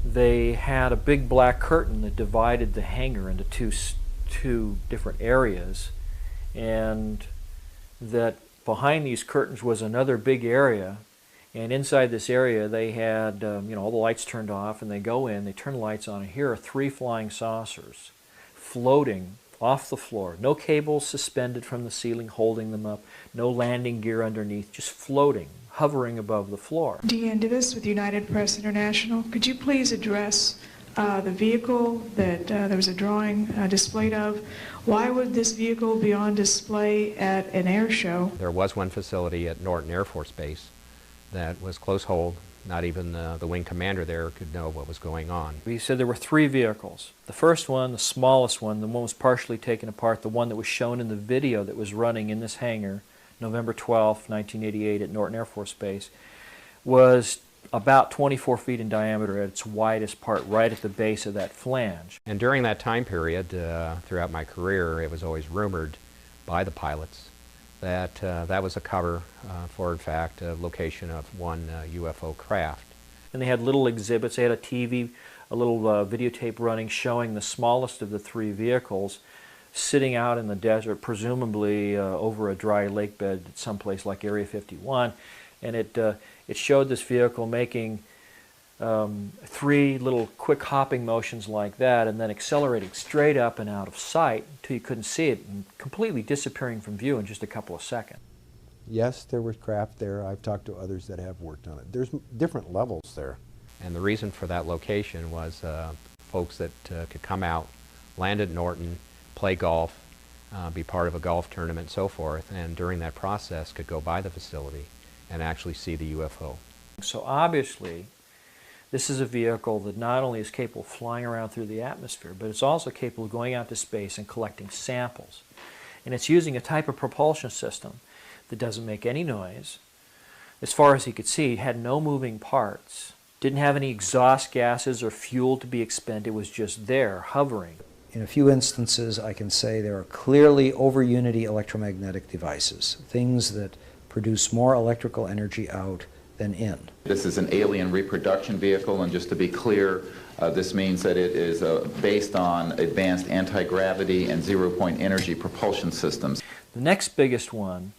They had a big black curtain that divided the hangar into two different areas, and that behind these curtains was another big area, and inside this area they had all the lights turned off, and they go in, they turn the lights on, and here are 3 flying saucers floating off the floor. No cables suspended from the ceiling holding them up, no landing gear underneath, just floating, hovering above the floor. Deanne Divis with United Press International. Could you please address the vehicle that there was a drawing displayed of? Why would this vehicle be on display at an air show? There was one facility at Norton Air Force Base that was close hold. Not even the wing commander there could know what was going on. He said there were 3 vehicles. The first one, the smallest one, the one was partially taken apart, the one that was shown in the video that was running in this hangar, November 12, 1988 at Norton Air Force Base, was about 24 feet in diameter at its widest part, right at the base of that flange. And during that time period, throughout my career, it was always rumored by the pilots that that was a cover for, in fact, a location of one UFO craft. And they had little exhibits. They had a TV, a little videotape running showing the smallest of the 3 vehicles sitting out in the desert, presumably over a dry lake bed at someplace like Area 51. And it showed this vehicle making 3 little quick hopping motions like that, and then accelerating straight up and out of sight until you couldn't see it, and completely disappearing from view in just a couple of seconds. Yes, there was craft there. I've talked to others that have worked on it. There's different levels there. And the reason for that location was folks that could come out, land at Norton, play golf, be part of a golf tournament and so forth, and during that process could go by the facility and actually see the UFO. So obviously, this is a vehicle that not only is capable of flying around through the atmosphere, but it's also capable of going out to space and collecting samples. And it's using a type of propulsion system that doesn't make any noise. As far as he could see, it had no moving parts, didn't have any exhaust gases or fuel to be expended. It was just there, hovering. In a few instances, I can say there are clearly over-unity electromagnetic devices, things that produce more electrical energy out than in. This is an alien reproduction vehicle, and just to be clear, this means that it is based on advanced anti-gravity and zero-point energy propulsion systems. The next biggest one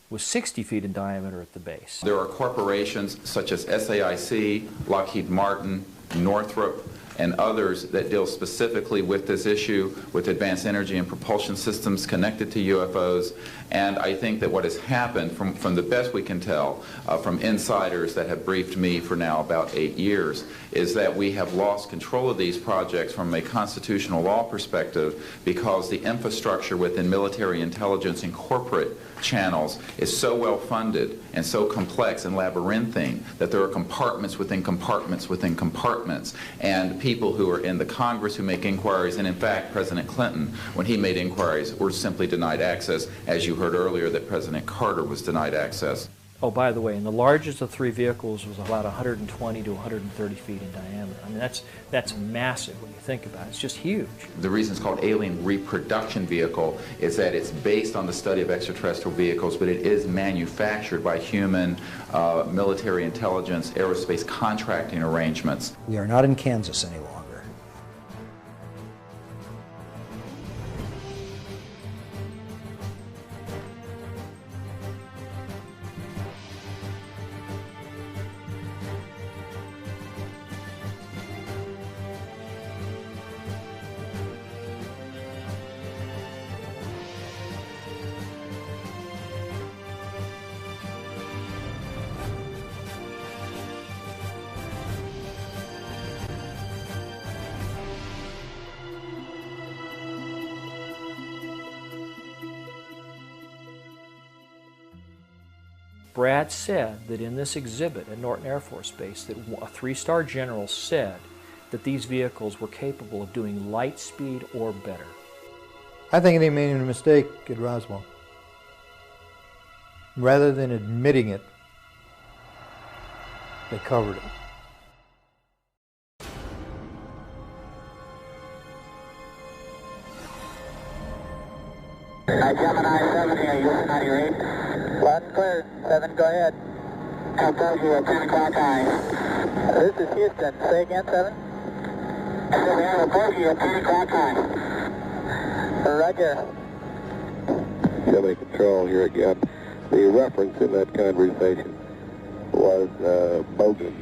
was 60 feet in diameter at the base. There are corporations such as SAIC, Lockheed Martin, Northrop, and others that deal specifically with this issue, with advanced energy and propulsion systems connected to UFOs. And I think that what has happened, from the best we can tell, from insiders that have briefed me for now about 8 years, is that we have lost control of these projects from a constitutional law perspective because the infrastructure within military intelligence and corporate channels is so well funded and so complex and labyrinthine that there are compartments within compartments within compartments, and people who are in the Congress who make inquiries, and in fact President Clinton, when he made inquiries, were simply denied access, as you heard earlier that President Carter was denied access. Oh, by the way, and the largest of 3 vehicles was about 120 to 130 feet in diameter. I mean, that's massive when you think about it. It's just huge. The reason it's called alien reproduction vehicle is that it's based on the study of extraterrestrial vehicles, but it is manufactured by human military intelligence, aerospace contracting arrangements. We are not in Kansas any longer. Brad said that in this exhibit at Norton Air Force Base that a 3-star general said that these vehicles were capable of doing light speed or better. I think they made a mistake at Roswell. Rather than admitting it, they covered it. Gemini 7 here, Houston, on your 8. Last clear, 7, go ahead. Approach you at 10 o'clock high. This is Houston, say again, 7? I said we have approach you at 10 o'clock high. Roger. Gemini Control here again. The reference in that conversation was bogey.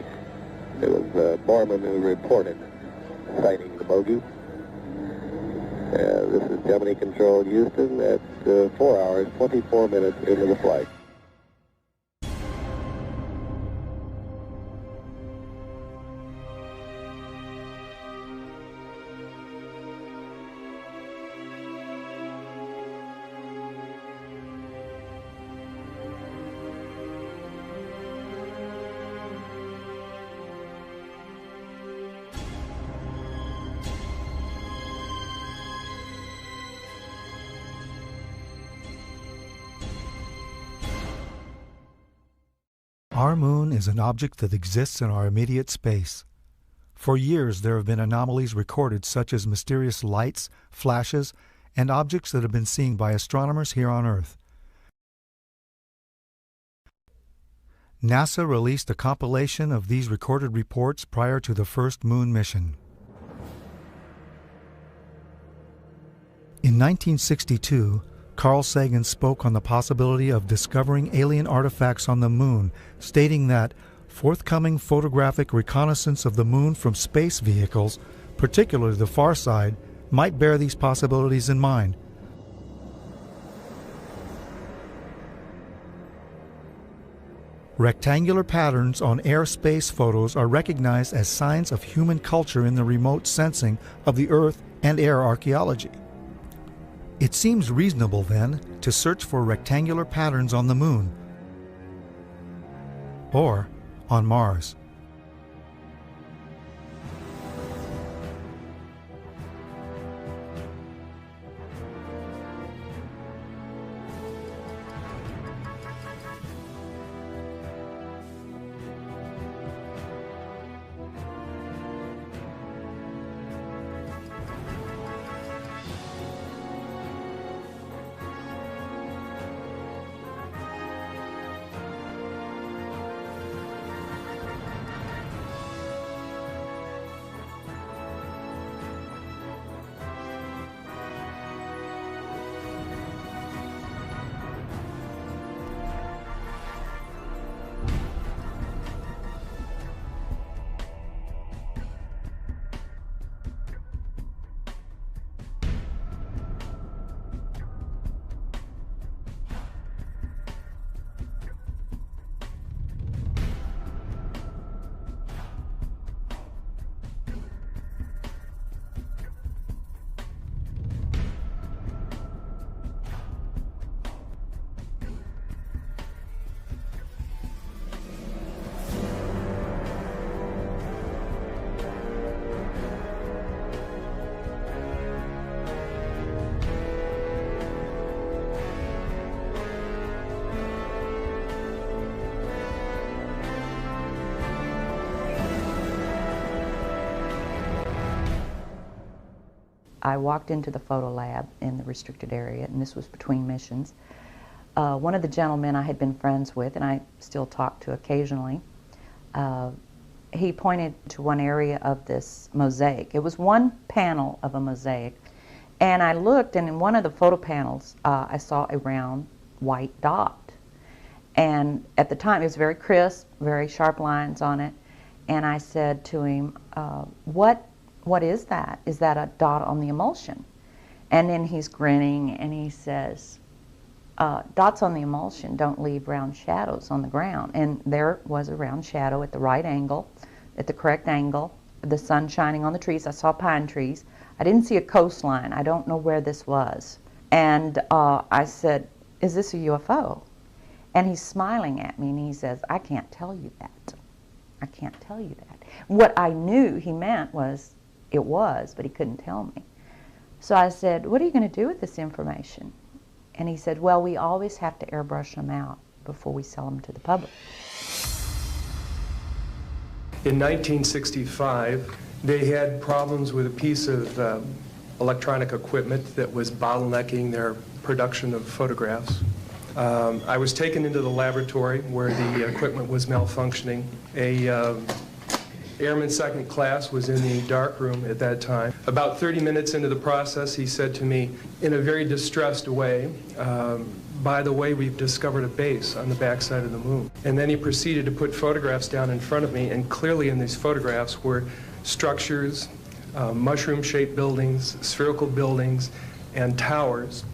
It was Borman who reported sighting the bogey. This is Gemini Control Houston at 4 hours, 24 minutes into the flight. Our moon is an object that exists in our immediate space. For years there have been anomalies recorded such as mysterious lights, flashes, and objects that have been seen by astronomers here on Earth. NASA released a compilation of these recorded reports prior to the first moon mission. In 1962, Carl Sagan spoke on the possibility of discovering alien artifacts on the moon, stating that forthcoming photographic reconnaissance of the moon from space vehicles, particularly the far side, might bear these possibilities in mind. Rectangular patterns on air-space photos are recognized as signs of human culture in the remote sensing of the Earth and air archaeology. It seems reasonable, then, to search for rectangular patterns on the moon or on Mars. I walked into the photo lab in the restricted area, and this was between missions. One of the gentlemen I had been friends with, and I still talk to occasionally, he pointed to one area of this mosaic. It was one panel of a mosaic, and I looked, and in one of the photo panels, I saw a round white dot. And at the time, it was very crisp, very sharp lines on it, and I said to him, what is that? Is that a dot on the emulsion? And then he's grinning, and he says, dots on the emulsion don't leave round shadows on the ground. And there was a round shadow at the right angle, at the correct angle, the sun shining on the trees. I saw pine trees. I didn't see a coastline. I don't know where this was. And I said, is this a UFO? And he's smiling at me, and he says, I can't tell you that. I can't tell you that. What I knew he meant was, it was, but he couldn't tell me. So I said, what are you going to do with this information? And he said, well, we always have to airbrush them out before we sell them to the public. In 1965, they had problems with a piece of electronic equipment that was bottlenecking their production of photographs. I was taken into the laboratory where the equipment was malfunctioning. A airman second class was in the dark room at that time. About 30 minutes into the process, he said to me in a very distressed way, by the way, we've discovered a base on the backside of the moon. And then he proceeded to put photographs down in front of me, and clearly in these photographs were structures, mushroom-shaped buildings, spherical buildings, and towers.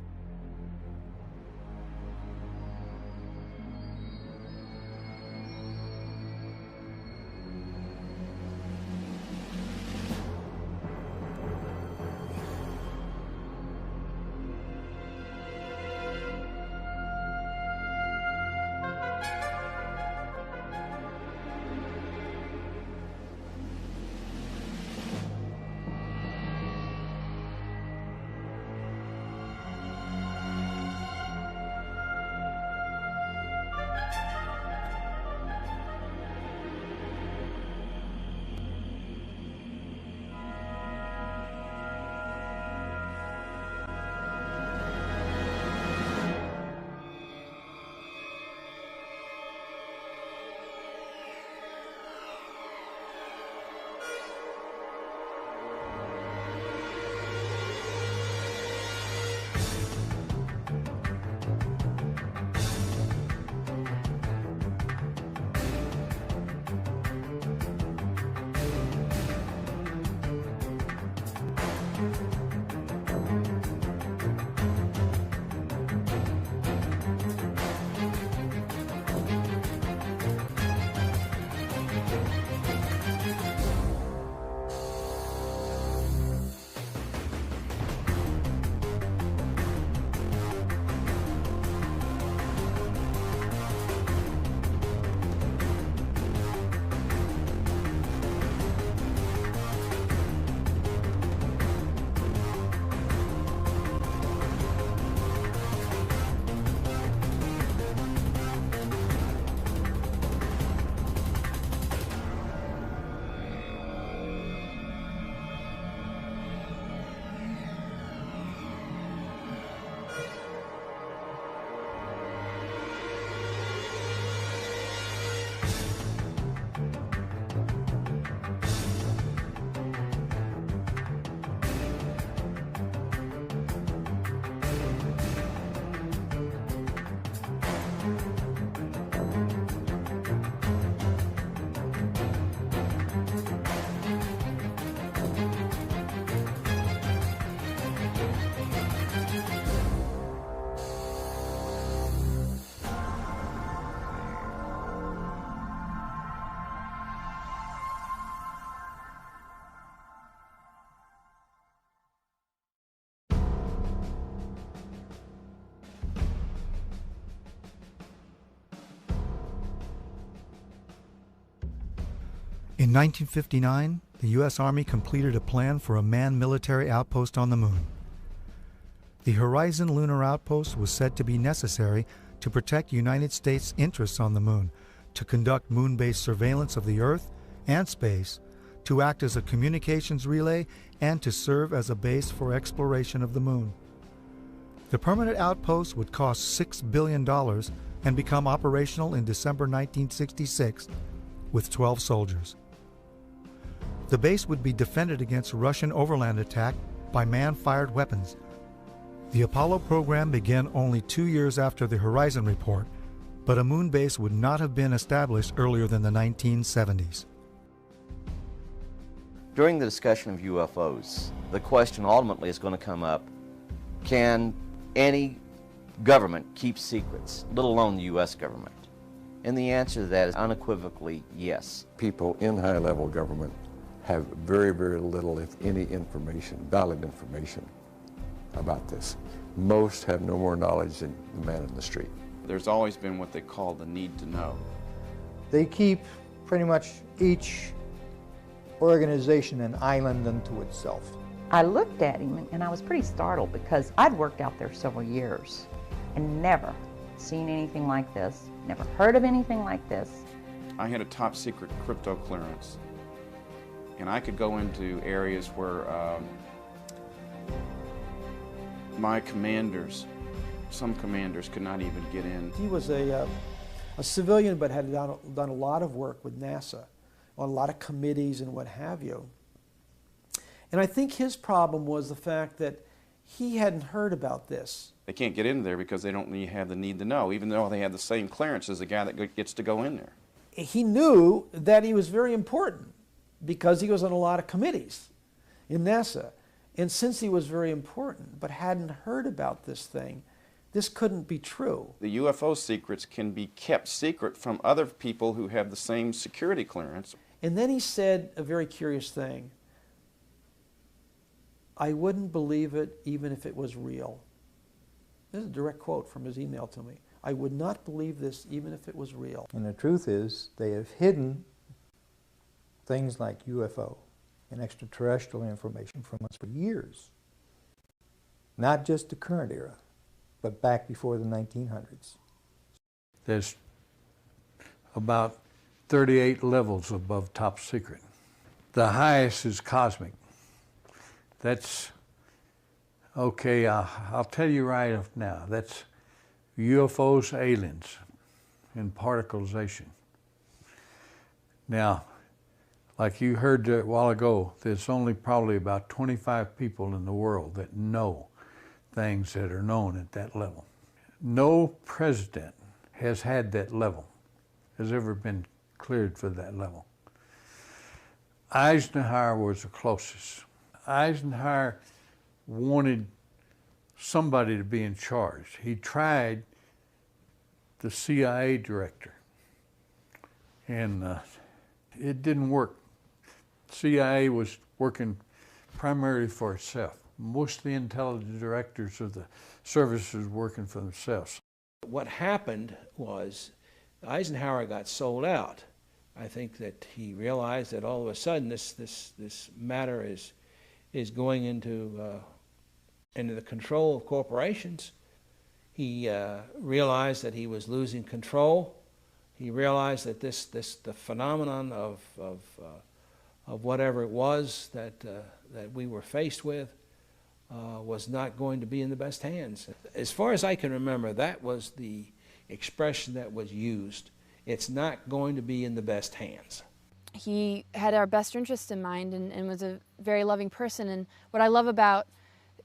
In 1959, the U.S. Army completed a plan for a manned military outpost on the moon. The Horizon Lunar Outpost was said to be necessary to protect United States interests on the moon, to conduct moon-based surveillance of the Earth and space, to act as a communications relay and to serve as a base for exploration of the moon. The permanent outpost would cost $6 billion and become operational in December 1966 with 12 soldiers. The base would be defended against Russian overland attack by man-fired weapons. The Apollo program began only 2 years after the Horizon report, but a moon base would not have been established earlier than the 1970s. During the discussion of UFOs, the question ultimately is going to come up, can any government keep secrets, let alone the U.S. government? And the answer to that is unequivocally yes. People in high-level government have very, very little, if any, information, valid information about this. Most have no more knowledge than the man in the street. There's always been what they call the need to know. They keep pretty much each organization an island unto itself. I looked at him and I was pretty startled because I'd worked out there several years and never seen anything like this, never heard of anything like this. I had a top secret crypto clearance, and I could go into areas where my commanders, some commanders could not even get in. He was a civilian, but had done a lot of work with NASA on a lot of committees and what have you. And I think his problem was the fact that he hadn't heard about this. They can't get in there because they don't have the need to know, even though they have the same clearance as the guy that gets to go in there. He knew that he was very important because he was on a lot of committees in NASA. And since he was very important but hadn't heard about this thing, this couldn't be true. The UFO secrets can be kept secret from other people who have the same security clearance. And then he said a very curious thing. I wouldn't believe it even if it was real. This is a direct quote from his email to me. I would not believe this even if it was real. And the truth is, they have hidden things like UFO and extraterrestrial information from us for years. Not just the current era, but back before the 1900s. There's about 38 levels above top secret. The highest is cosmic. That's, okay, I'll tell you right off now, that's UFOs, aliens, and particleization. Now, like you heard a while ago, there's only probably about 25 people in the world that know things that are known at that level. No president has had that level, has ever been cleared for that level. Eisenhower was the closest. Eisenhower wanted somebody to be in charge. He tried the CIA director, and it didn't work. CIA was working primarily for itself. Most of the intelligence directors of the services were working for themselves. What happened was Eisenhower got sold out. I think that he realized that all of a sudden this matter is going into the control of corporations. He realized that he was losing control. He realized that the phenomenon of whatever it was that we were faced with was not going to be in the best hands. As far as I can remember, that was the expression that was used. It's not going to be in the best hands. He had our best interest in mind and was a very loving person. And what I love about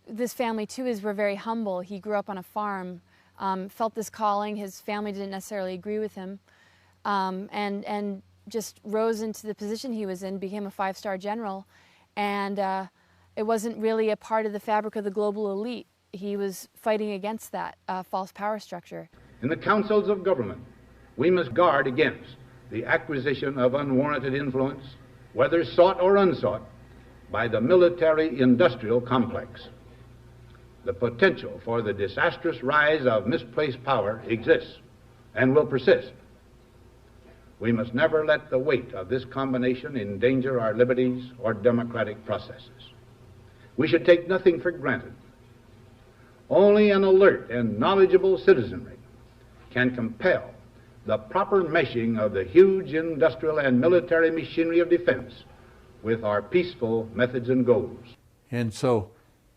this family too is we're very humble. He grew up on a farm, felt this calling. His family didn't necessarily agree with him, and just rose into the position he was in, became a 5-star general, and it wasn't really a part of the fabric of the global elite. He was fighting against that false power structure. In the councils of government, we must guard against the acquisition of unwarranted influence, whether sought or unsought, by the military-industrial complex. The potential for the disastrous rise of misplaced power exists and will persist. We must never let the weight of this combination endanger our liberties or democratic processes. We should take nothing for granted. Only an alert and knowledgeable citizenry can compel the proper meshing of the huge industrial and military machinery of defense with our peaceful methods and goals. And so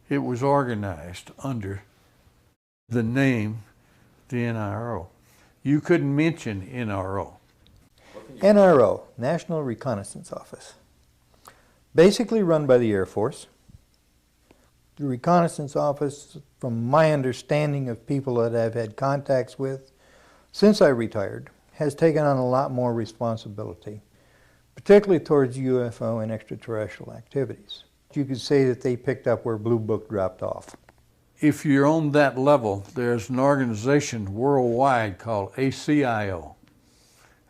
it was organized under the name, the NRO. You couldn't mention NRO. NRO, National Reconnaissance Office. Basically run by the Air Force. The Reconnaissance Office, from my understanding of people that I've had contacts with since I retired, has taken on a lot more responsibility, particularly towards UFO and extraterrestrial activities. You could say that they picked up where Blue Book dropped off. If you're on that level, there's an organization worldwide called ACIO.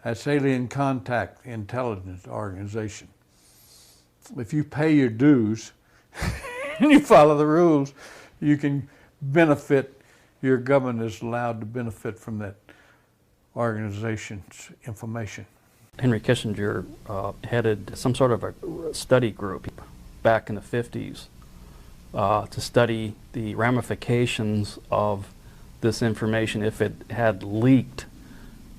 That's Alien Contact Intelligence Organization. If you pay your dues and you follow the rules, you can benefit, your government is allowed to benefit from that organization's information. Henry Kissinger headed some sort of a study group back in the 50s to study the ramifications of this information if it had leaked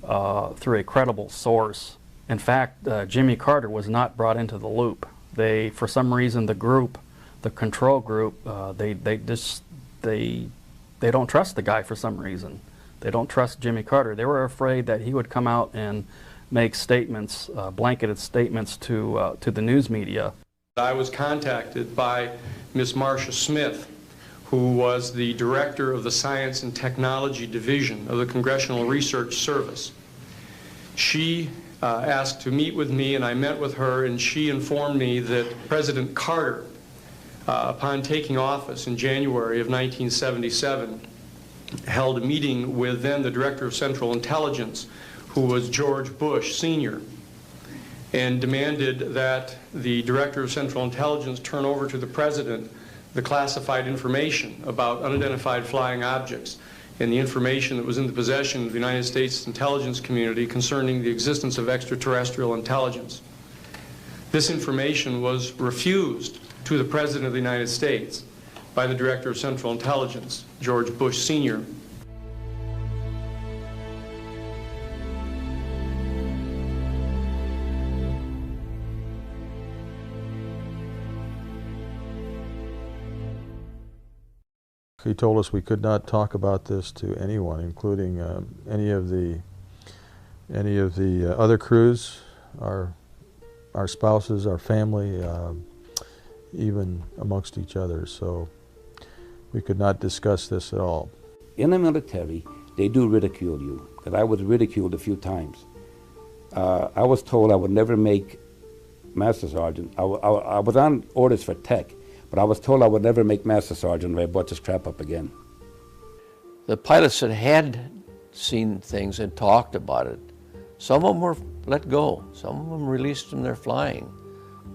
through a credible source. In fact, Jimmy Carter was not brought into the loop. They, for some reason, the group, the control group, they don't trust the guy for some reason. They don't trust Jimmy Carter. They were afraid that he would come out and make statements, blanketed statements to the news media. I was contacted by Ms. Marcia Smith, who was the director of the Science and Technology Division of the Congressional Research Service. She asked to meet with me, and I met with her, and she informed me that President Carter, upon taking office in January of 1977, held a meeting with then the Director of Central Intelligence, who was George Bush Sr., and demanded that the Director of Central Intelligence turn over to the President the classified information about unidentified flying objects and the information that was in the possession of the United States intelligence community concerning the existence of extraterrestrial intelligence. This information was refused to the President of the United States by the Director of Central Intelligence, George Bush Sr. He told us we could not talk about this to anyone, including any of the other crews, our spouses, our family, even amongst each other. So we could not discuss this at all. In the military, they do ridicule you. That I was ridiculed a few times. I was told I would never make Master Sergeant. I was on orders for tech. But I was told I would never make Master Sergeant if I brought this crap up again. The pilots that had seen things and talked about it, some of them were let go. Some of them released from their flying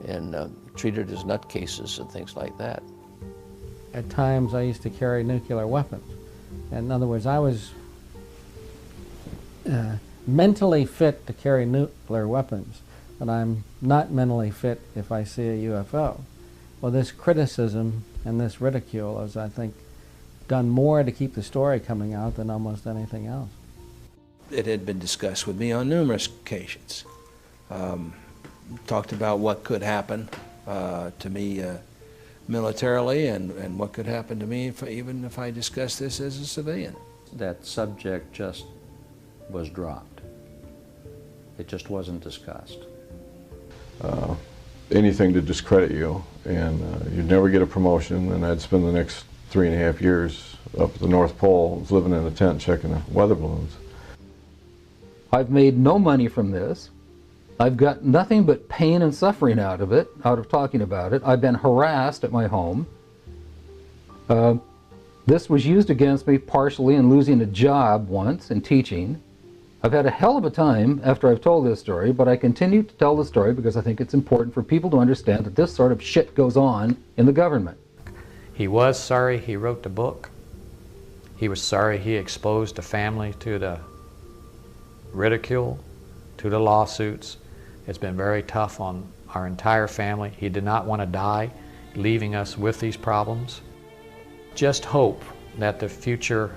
and treated as nutcases and things like that. At times I used to carry nuclear weapons. In other words, I was mentally fit to carry nuclear weapons, but I'm not mentally fit if I see a UFO. Well, this criticism and this ridicule has, I think, done more to keep the story coming out than almost anything else. It had been discussed with me on numerous occasions. Talked about what could happen to me militarily and what could happen to me even if I discussed this as a civilian. That subject just was dropped. It just wasn't discussed. Anything to discredit you, and you'd never get a promotion, and I'd spend the next 3.5 years up at the North Pole living in a tent checking the weather balloons. I've made no money from this. I've got nothing but pain and suffering out of it, out of talking about it. I've been harassed at my home. This was used against me partially in losing a job once in teaching. I've had a hell of a time after I've told this story, but I continue to tell the story because I think it's important for people to understand that this sort of shit goes on in the government. He was sorry he wrote the book. He was sorry he exposed the family to the ridicule, to the lawsuits. It's been very tough on our entire family. He did not want to die, leaving us with these problems. Just hope that the future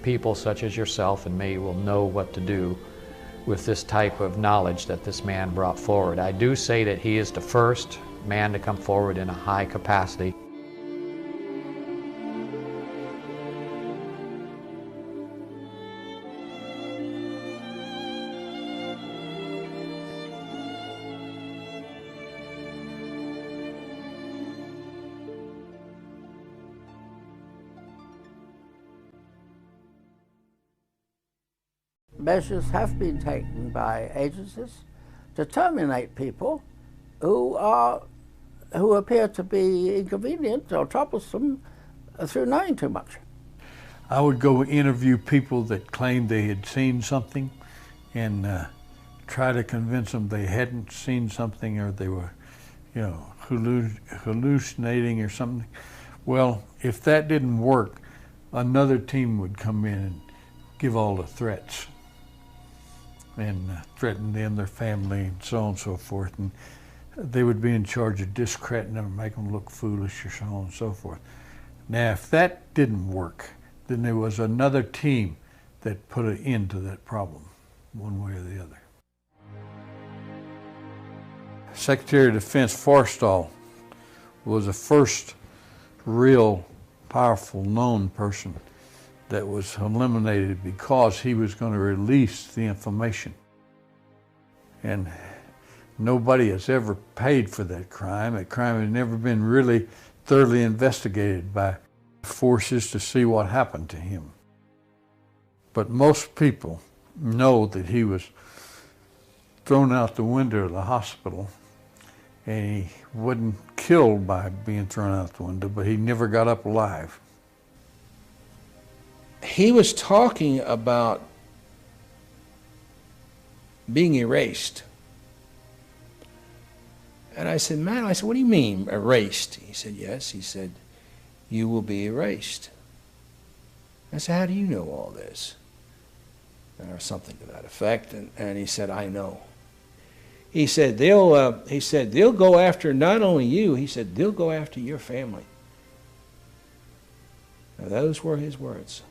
people such as yourself and me will know what to do with this type of knowledge that this man brought forward. I do say that he is the first man to come forward in a high capacity. Measures have been taken by agencies to terminate people who appear to be inconvenient or troublesome through knowing too much. I would go interview people that claimed they had seen something and try to convince them they hadn't seen something, or they were, hallucinating or something. Well, if that didn't work, another team would come in and give all the threats and threaten them, their family, and so on and so forth. And they would be in charge of discrediting them, make them look foolish, or so on and so forth. Now, if that didn't work, then there was another team that put an end to that problem, one way or the other. Secretary of Defense Forstall was the first real powerful known person that was eliminated because he was going to release the information. And nobody has ever paid for that crime. That crime has never been really thoroughly investigated by forces to see what happened to him. But most people know that he was thrown out the window of the hospital, and he wasn't killed by being thrown out the window, but he never got up alive. He was talking about being erased. And I said, man, what do you mean erased? He said, yes. He said, you will be erased. I said, how do you know all this? Or something to that effect. And he said, I know. He said, they'll go after not only you, he said, they'll go after your family. Now, those were his words.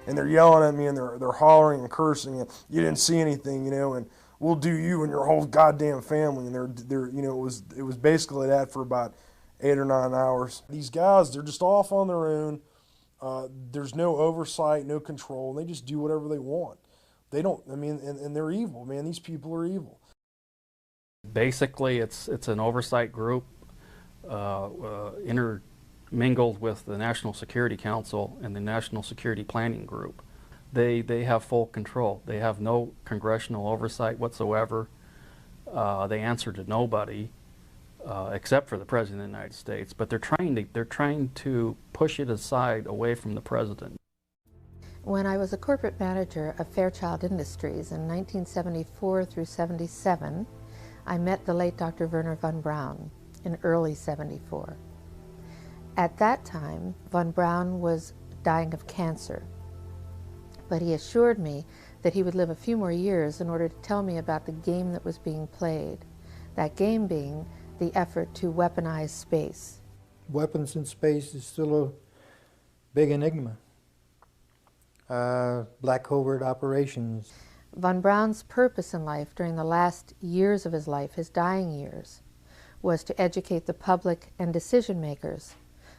And they're yelling at me, and they're hollering and cursing, and you didn't see anything, and we'll do you and your whole goddamn family. And they're it was basically that for about 8 or 9 hours. These guys, they're just off on their own. There's no oversight, no control, and they just do whatever they want. They don't, and they're evil, man. These people are evil. Basically, it's an oversight group intermingled with the National Security Council and the National Security Planning Group. They have full control. They have no congressional oversight whatsoever. They answer to nobody except for the President of the United States. But they're trying to push it aside away from the President. When I was a corporate manager of Fairchild Industries in 1974 through 77, I met the late Dr. Werner von Braun in early 74. At that time, von Braun was dying of cancer, but he assured me that he would live a few more years in order to tell me about the game that was being played, that game being the effort to weaponize space. Weapons in space is still a big enigma. Black covert operations. Von Braun's purpose in life during the last years of his life, his dying years, was to educate the public and decision makers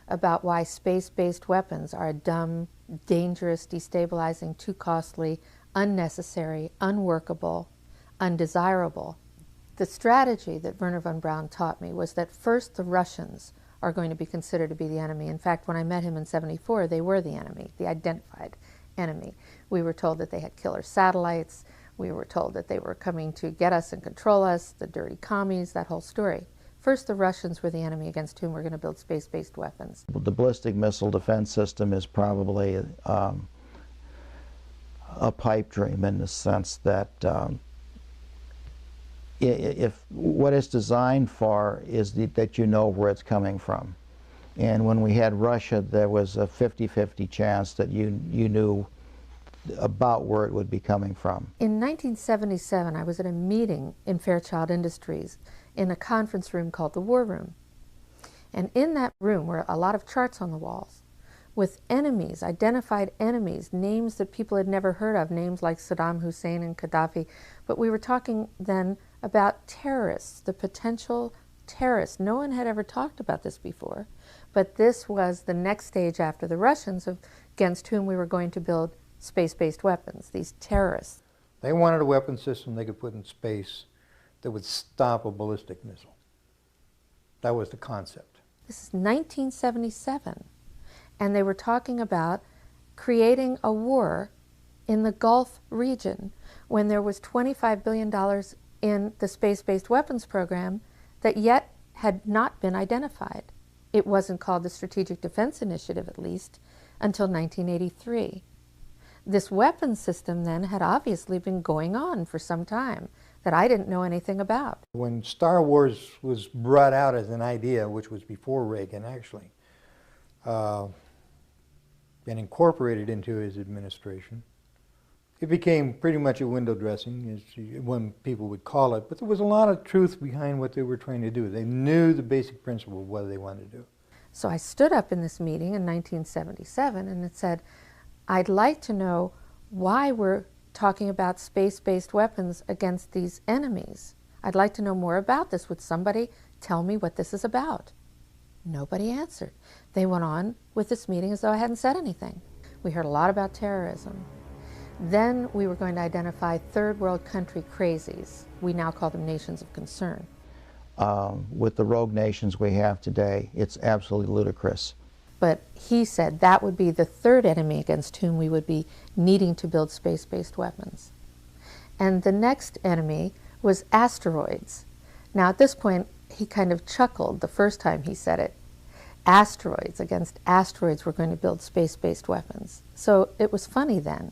about why space-based weapons are dumb, dangerous, destabilizing, too costly, unnecessary, unworkable, undesirable. The strategy that Werner von Braun taught me was that first the Russians are going to be considered to be the enemy. In fact, when I met him in '74, they were the enemy, the identified enemy. We were told that they had killer satellites. We were told that they were coming to get us and control us, the dirty commies, that whole story. First, the Russians were the enemy against whom we're going to build space-based weapons. The ballistic missile defense system is probably a pipe dream in the sense that if what it's designed for is that you know where it's coming from. And when we had Russia, there was a 50-50 chance that you knew about where it would be coming from. In 1977, I was at a meeting in Fairchild Industries in a conference room called the War Room. And in that room were a lot of charts on the walls with enemies, identified enemies, names that people had never heard of, names like Saddam Hussein and Gaddafi. But we were talking then about terrorists, the potential terrorists. No one had ever talked about this before, but this was the next stage after the Russians against whom we were going to build space-based weapons, these terrorists. They wanted a weapon system they could put in space that would stop a ballistic missile. That was the concept. This is 1977, and they were talking about creating a war in the Gulf region when there was $25 billion in the space-based weapons program that yet had not been identified. It wasn't called the Strategic Defense Initiative, at least, until 1983. This weapons system then had obviously been going on for some time that I didn't know anything about. When Star Wars was brought out as an idea, which was before Reagan actually, and incorporated into his administration, it became pretty much a window dressing, as when people would call it, but there was a lot of truth behind what they were trying to do. They knew the basic principle of what they wanted to do. So I stood up in this meeting in 1977 and it said, I'd like to know why we're talking about space-based weapons against these enemies. I'd like to know more about this. Would somebody tell me what this is about? Nobody answered. They went on with this meeting as though I hadn't said anything. We heard a lot about terrorism. Then we were going to identify third world country crazies. We now call them nations of concern. With the rogue nations we have today, it's absolutely ludicrous. But he said that would be the third enemy against whom we would be needing to build space-based weapons. And the next enemy was asteroids. Now at this point, he kind of chuckled the first time he said it. Asteroids, against asteroids we're going to build space-based weapons. So it was funny then.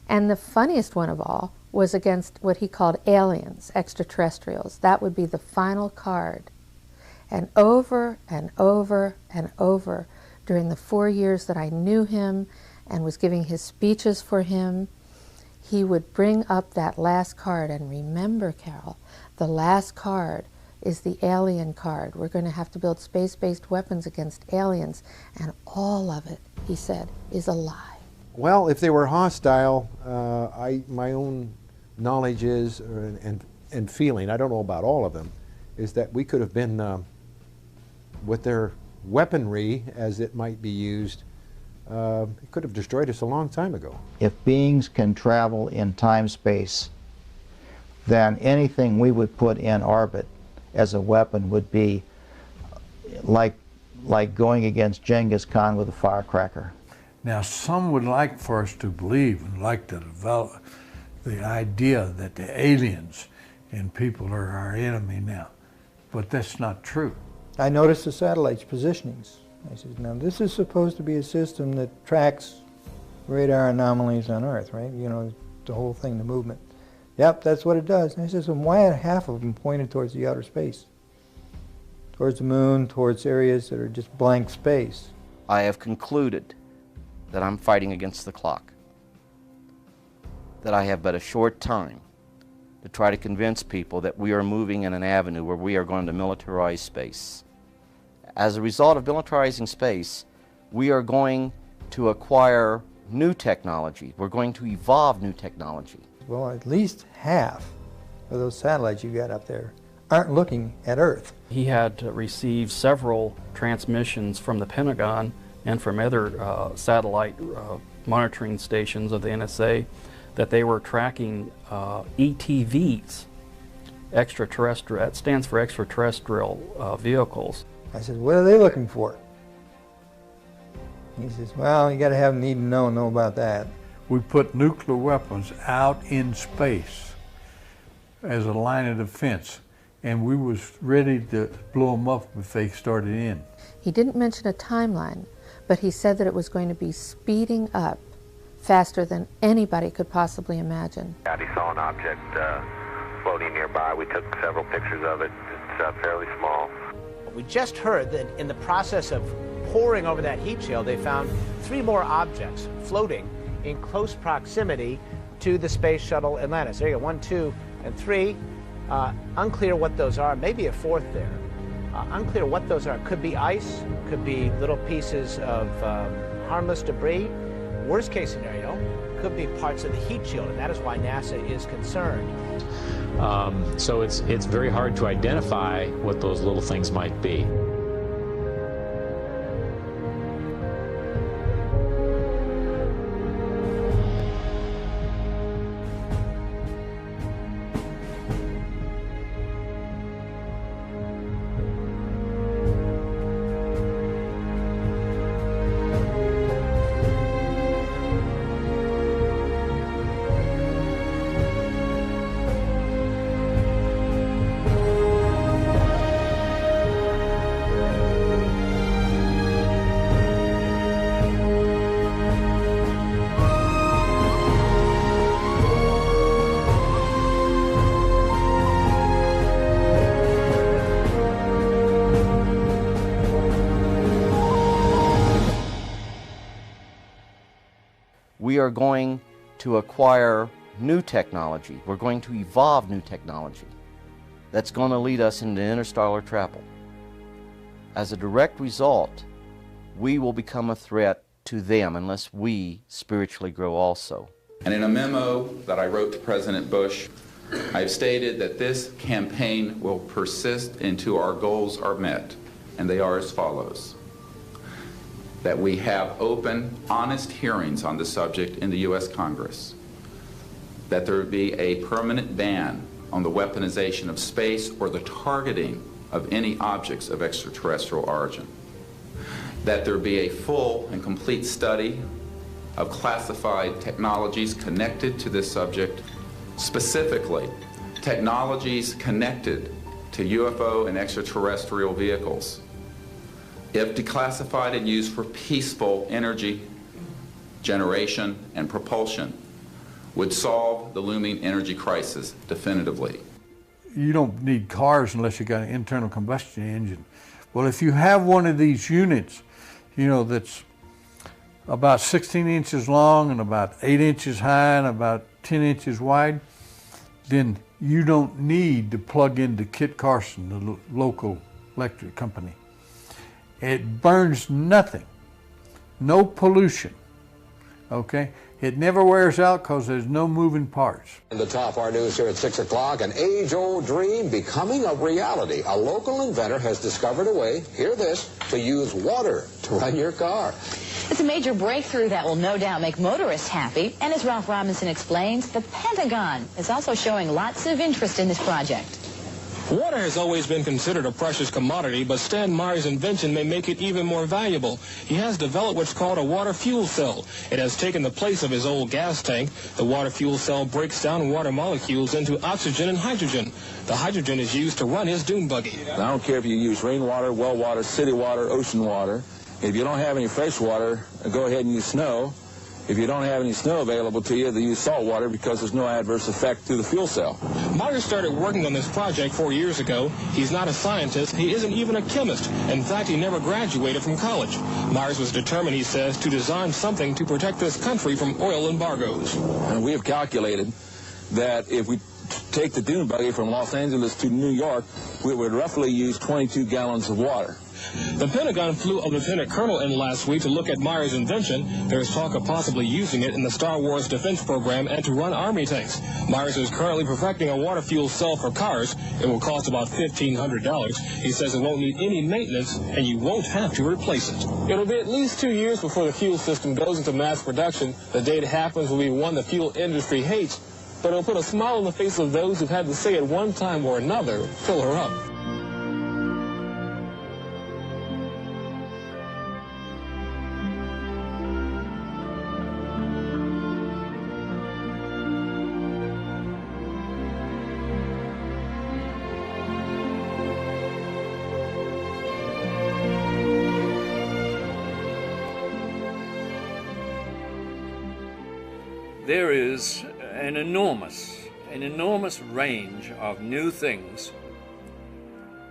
And the funniest one of all was against what he called aliens, extraterrestrials. That would be the final card. And over and over and over, during the 4 years that I knew him and was giving his speeches for him, he would bring up that last card. And remember, Carol, the last card is the alien card. We're going to have to build space-based weapons against aliens. And all of it, he said, is a lie. Well, if they were hostile, my own knowledge is, and feeling, I don't know about all of them, is that we could have been, with their weaponry as it might be used, it could have destroyed us a long time ago. If beings can travel in time-space, then anything we would put in orbit as a weapon would be like going against Genghis Khan with a firecracker. Now, some would like for us to believe and like to develop the idea that the aliens and people are our enemy now, but that's not true. I noticed the satellite's positionings. I said, now this is supposed to be a system that tracks radar anomalies on Earth, right? You know, the whole thing, the movement. Yep, that's what it does. And I said, so why are half of them pointed towards the outer space? Towards the moon, towards areas that are just blank space. I have concluded that I'm fighting against the clock, that I have but a short time to try to convince people that we are moving in an avenue where we are going to militarize space. As a result of militarizing space, we are going to acquire new technology. We're going to evolve new technology. Well, at least half of those satellites you got up there aren't looking at Earth. He had received several transmissions from the Pentagon and from other satellite monitoring stations of the NSA that they were tracking ETVs, extraterrestrial, that stands for extraterrestrial vehicles. I said, what are they looking for? He says, well, you got to have need to know about that. We put nuclear weapons out in space as a line of defense, and we was ready to blow them up if they started in. He didn't mention a timeline, but he said that it was going to be speeding up faster than anybody could possibly imagine. He saw an object floating nearby. We took several pictures of it. It's fairly small. We just heard that in the process of poring over that heat shield, they found 3 more objects floating in close proximity to the space shuttle Atlantis. There you go, 1, 2, and 3. Unclear what those are, maybe a 4th there. Unclear what those are. Could be ice, could be little pieces of harmless debris. Worst case scenario, could be parts of the heat shield, and that is why NASA is concerned. So it's very hard to identify what those little things might be. We are going to acquire new technology. We're going to evolve new technology that's going to lead us into interstellar travel. As a direct result, we will become a threat to them unless we spiritually grow also. And in a memo that I wrote to President Bush, I've stated that this campaign will persist until our goals are met, and they are as follows. That we have open, honest hearings on the subject in the U.S. Congress, that there be a permanent ban on the weaponization of space or the targeting of any objects of extraterrestrial origin, that there be a full and complete study of classified technologies connected to this subject, specifically technologies connected to UFO and extraterrestrial vehicles, if declassified and used for peaceful energy generation and propulsion, would solve the looming energy crisis definitively. You don't need cars unless you got an internal combustion engine. Well, if you have one of these units, you know, that's about 16 inches long and about 8 inches high and about 10 inches wide, then you don't need to plug into Kit Carson, the local electric company. It burns nothing, no pollution, okay? It never wears out because there's no moving parts. In the top, our news here at 6 o'clock, an age-old dream becoming a reality. A local inventor has discovered a way, hear this, to use water to run your car. It's a major breakthrough that will no doubt make motorists happy. And as Ralph Robinson explains, the Pentagon is also showing lots of interest in this project. Water has always been considered a precious commodity, but Stan Meyer's invention may make it even more valuable. He has developed what's called a water fuel cell. It has taken the place of his old gas tank. The water fuel cell breaks down water molecules into oxygen and hydrogen. The hydrogen is used to run his dune buggy. I don't care if you use rainwater, well water, city water, ocean water. If you don't have any fresh water, go ahead and use snow. If you don't have any snow available to you, then use salt water because there's no adverse effect to the fuel cell. Meyer started working on this project 4 years ago. He's not a scientist. He isn't even a chemist. In fact, he never graduated from college. Myers was determined, he says, to design something to protect this country from oil embargoes. And we have calculated that if we take the dune buggy from Los Angeles to New York, we would roughly use 22 gallons of water. The Pentagon flew a lieutenant colonel in last week to look at Meyer's invention. There's talk of possibly using it in the Star Wars defense program and to run army tanks. Myers is currently perfecting a water fuel cell for cars. It will cost about $1,500. He says it won't need any maintenance, and you won't have to replace it. It'll be at least 2 years before the fuel system goes into mass production. The day it happens will be one the fuel industry hates, but it'll put a smile on the face of those who've had to say at one time or another, fill her up. there is an enormous range of new things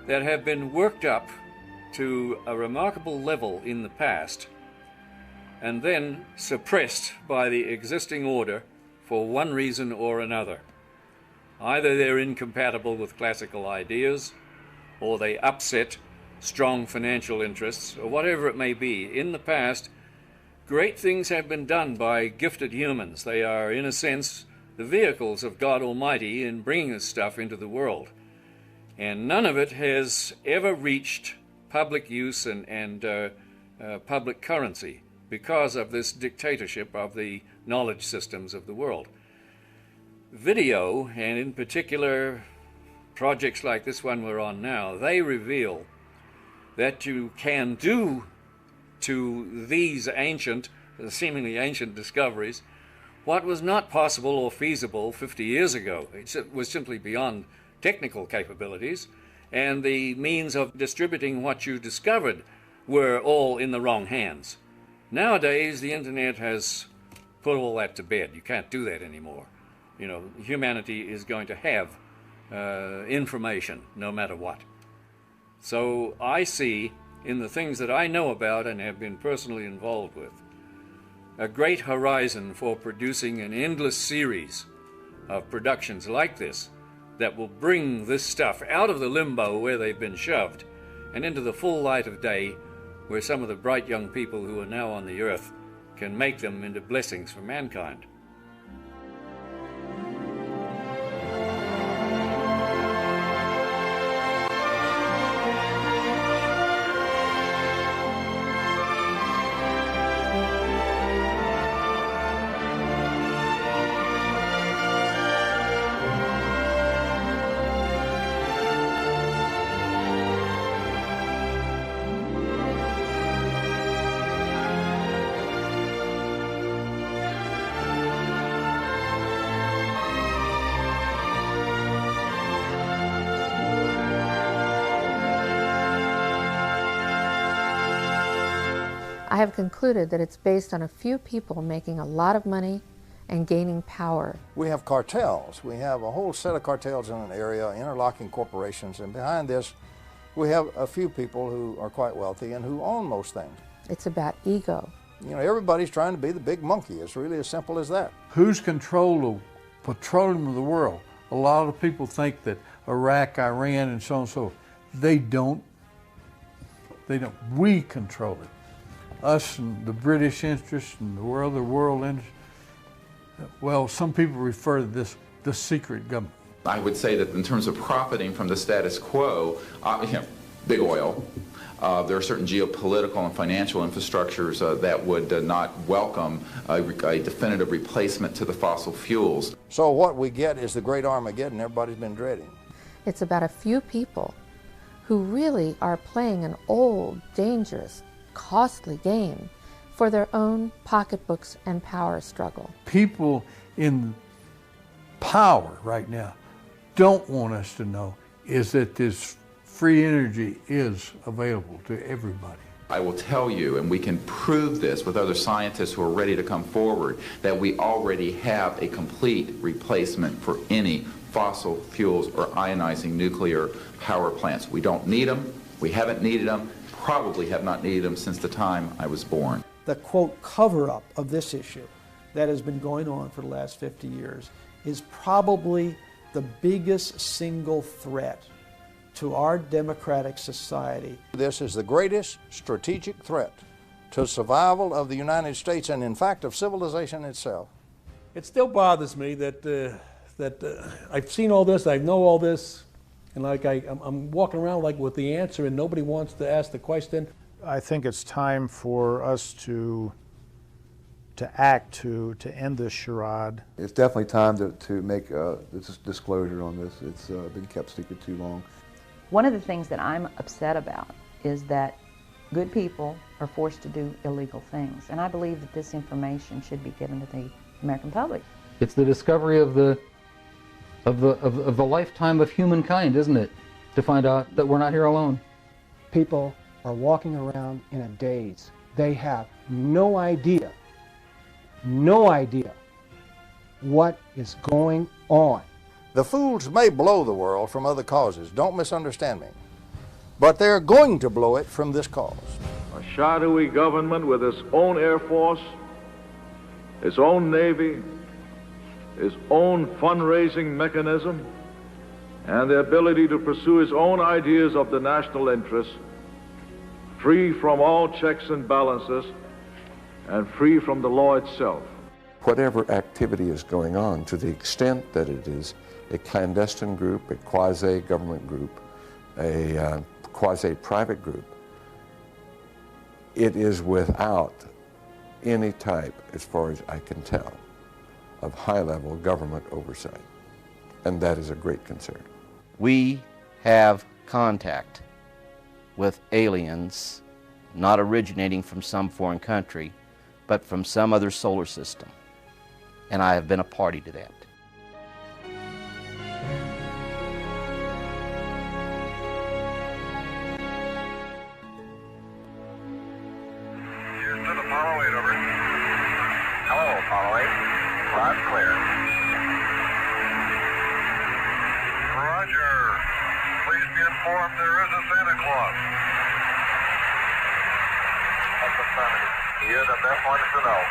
that have been worked up to a remarkable level in the past and then suppressed by the existing order for one reason or another. Either they're incompatible with classical ideas, or they upset strong financial interests, or whatever it may be. In the past, great things have been done by gifted humans. They are, in a sense, the vehicles of God Almighty in bringing this stuff into the world. And none of it has ever reached public use and public currency because of this dictatorship of the knowledge systems of the world. Video, and in particular projects like this one we're on now, they reveal that you can do to these seemingly ancient discoveries what was not possible or feasible 50 years ago. It was simply beyond technical capabilities, and the means of distributing what you discovered were all in the wrong hands. Nowadays, the internet has put all that to bed. You can't do that anymore. You know, humanity is going to have information no matter what. So I see in the things that I know about and have been personally involved with a great horizon for producing an endless series of productions like this that will bring this stuff out of the limbo where they've been shoved and into the full light of day, where some of the bright young people who are now on the earth can make them into blessings for mankind. I have concluded that it's based on a few people making a lot of money and gaining power. We have cartels. We have a whole set of cartels in an area, interlocking corporations, and behind this we have a few people who are quite wealthy and who own most things. It's about ego. You know, everybody's trying to be the big monkey. It's really as simple as that. Who's control of petroleum of the world? A lot of people think that Iraq, Iran, and so on and so forth. They don't. We control it. Us and the British interest and the world interest. Well, some people refer to this the secret government. I would say that in terms of profiting from the status quo, big oil, there are certain geopolitical and financial infrastructures that would not welcome a definitive replacement to the fossil fuels. So what we get is the great Armageddon everybody's been dreading. It's about a few people who really are playing an old, dangerous, costly game for their own pocketbooks and power struggle. People in power right now don't want us to know is that this free energy is available to everybody. I will tell you, and we can prove this with other scientists who are ready to come forward, that we already have a complete replacement for any fossil fuels or ionizing nuclear power plants. We don't need them. We haven't needed them. Probably have not needed them since the time I was born. The quote cover-up of this issue that has been going on for the last 50 years is probably the biggest single threat to our democratic society. This is the greatest strategic threat to survival of the United States and in fact of civilization itself. It still bothers me that I've seen all this, I know all this, and like I'm walking around like with the answer and nobody wants to ask the question. I think it's time for us to act to end this charade. It's definitely time to make this disclosure on this. It's been kept secret too long. One of the things that I'm upset about is that good people are forced to do illegal things, and I believe that this information should be given to the American public. It's the discovery of the lifetime of humankind, isn't it? To find out that we're not here alone. People are walking around in a daze. They have no idea what is going on. The fools may blow the world from other causes, don't misunderstand me, but they're going to blow it from this cause. A shadowy government with its own Air Force, its own Navy, its own fundraising mechanism, and the ability to pursue its own ideas of the national interest, free from all checks and balances, and free from the law itself. Whatever activity is going on, to the extent that it is a clandestine group, a quasi-government group, a quasi-private group, it is without any type, as far as I can tell, of high-level government oversight. And that is a great concern. We have contact with aliens not originating from some foreign country, but from some other solar system. And I have been a party to that. Houston, Apollo 8, over. Hello, Apollo 8. Loud and clear. Roger. Please be informed there is a Santa Claus. That's affirmative. He is at that point to know.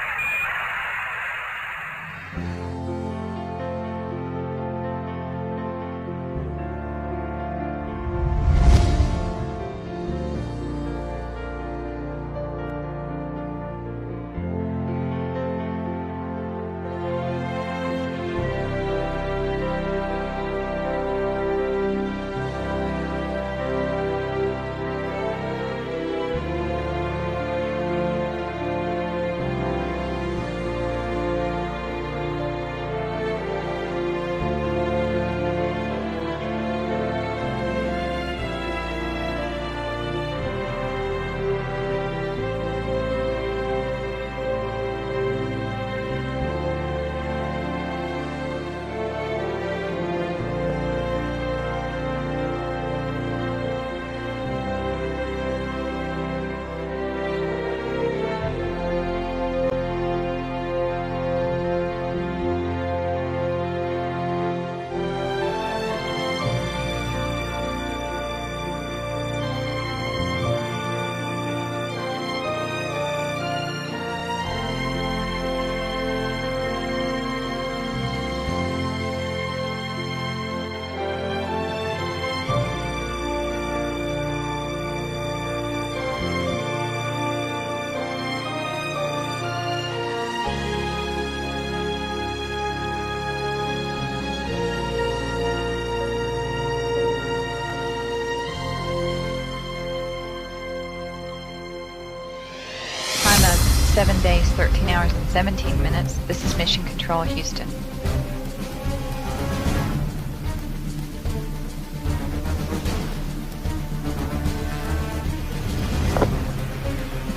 Time of 7 days, 13 hours, and 17 minutes. This is Mission Control, Houston.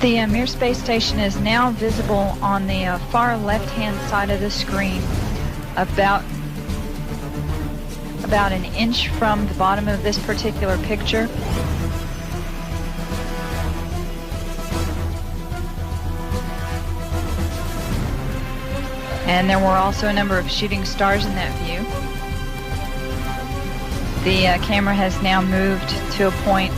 The Mir space station is now visible on the far left-hand side of the screen, about an inch from the bottom of this particular picture. And there were also a number of shooting stars in that view. The camera has now moved to a point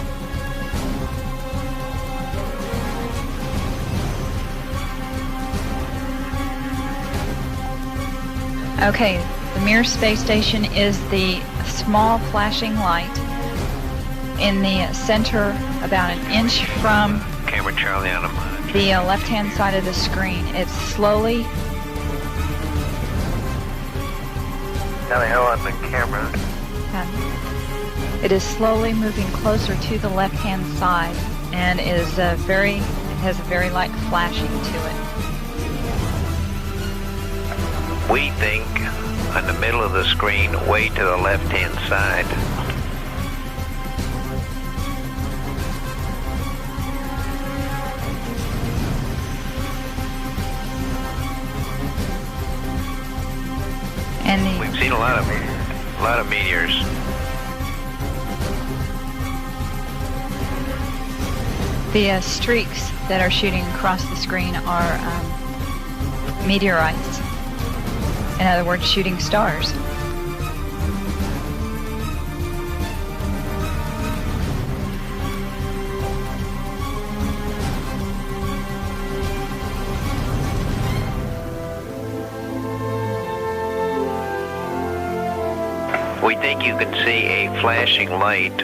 Okay, the Mir space station is the small flashing light in the center, about an inch from Camera Charlie on the left-hand side of the screen. It's slowly Tally ho on the camera. It is slowly moving closer to the left-hand side and is it has a very light flashing to it. We think on the middle of the screen, way to the left-hand side. And we've seen a lot of meteors. The streaks that are shooting across the screen are meteorites. In other words, shooting stars. We think you can see a flashing light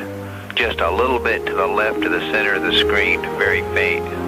just a little bit to the left of the center of the screen, very faint.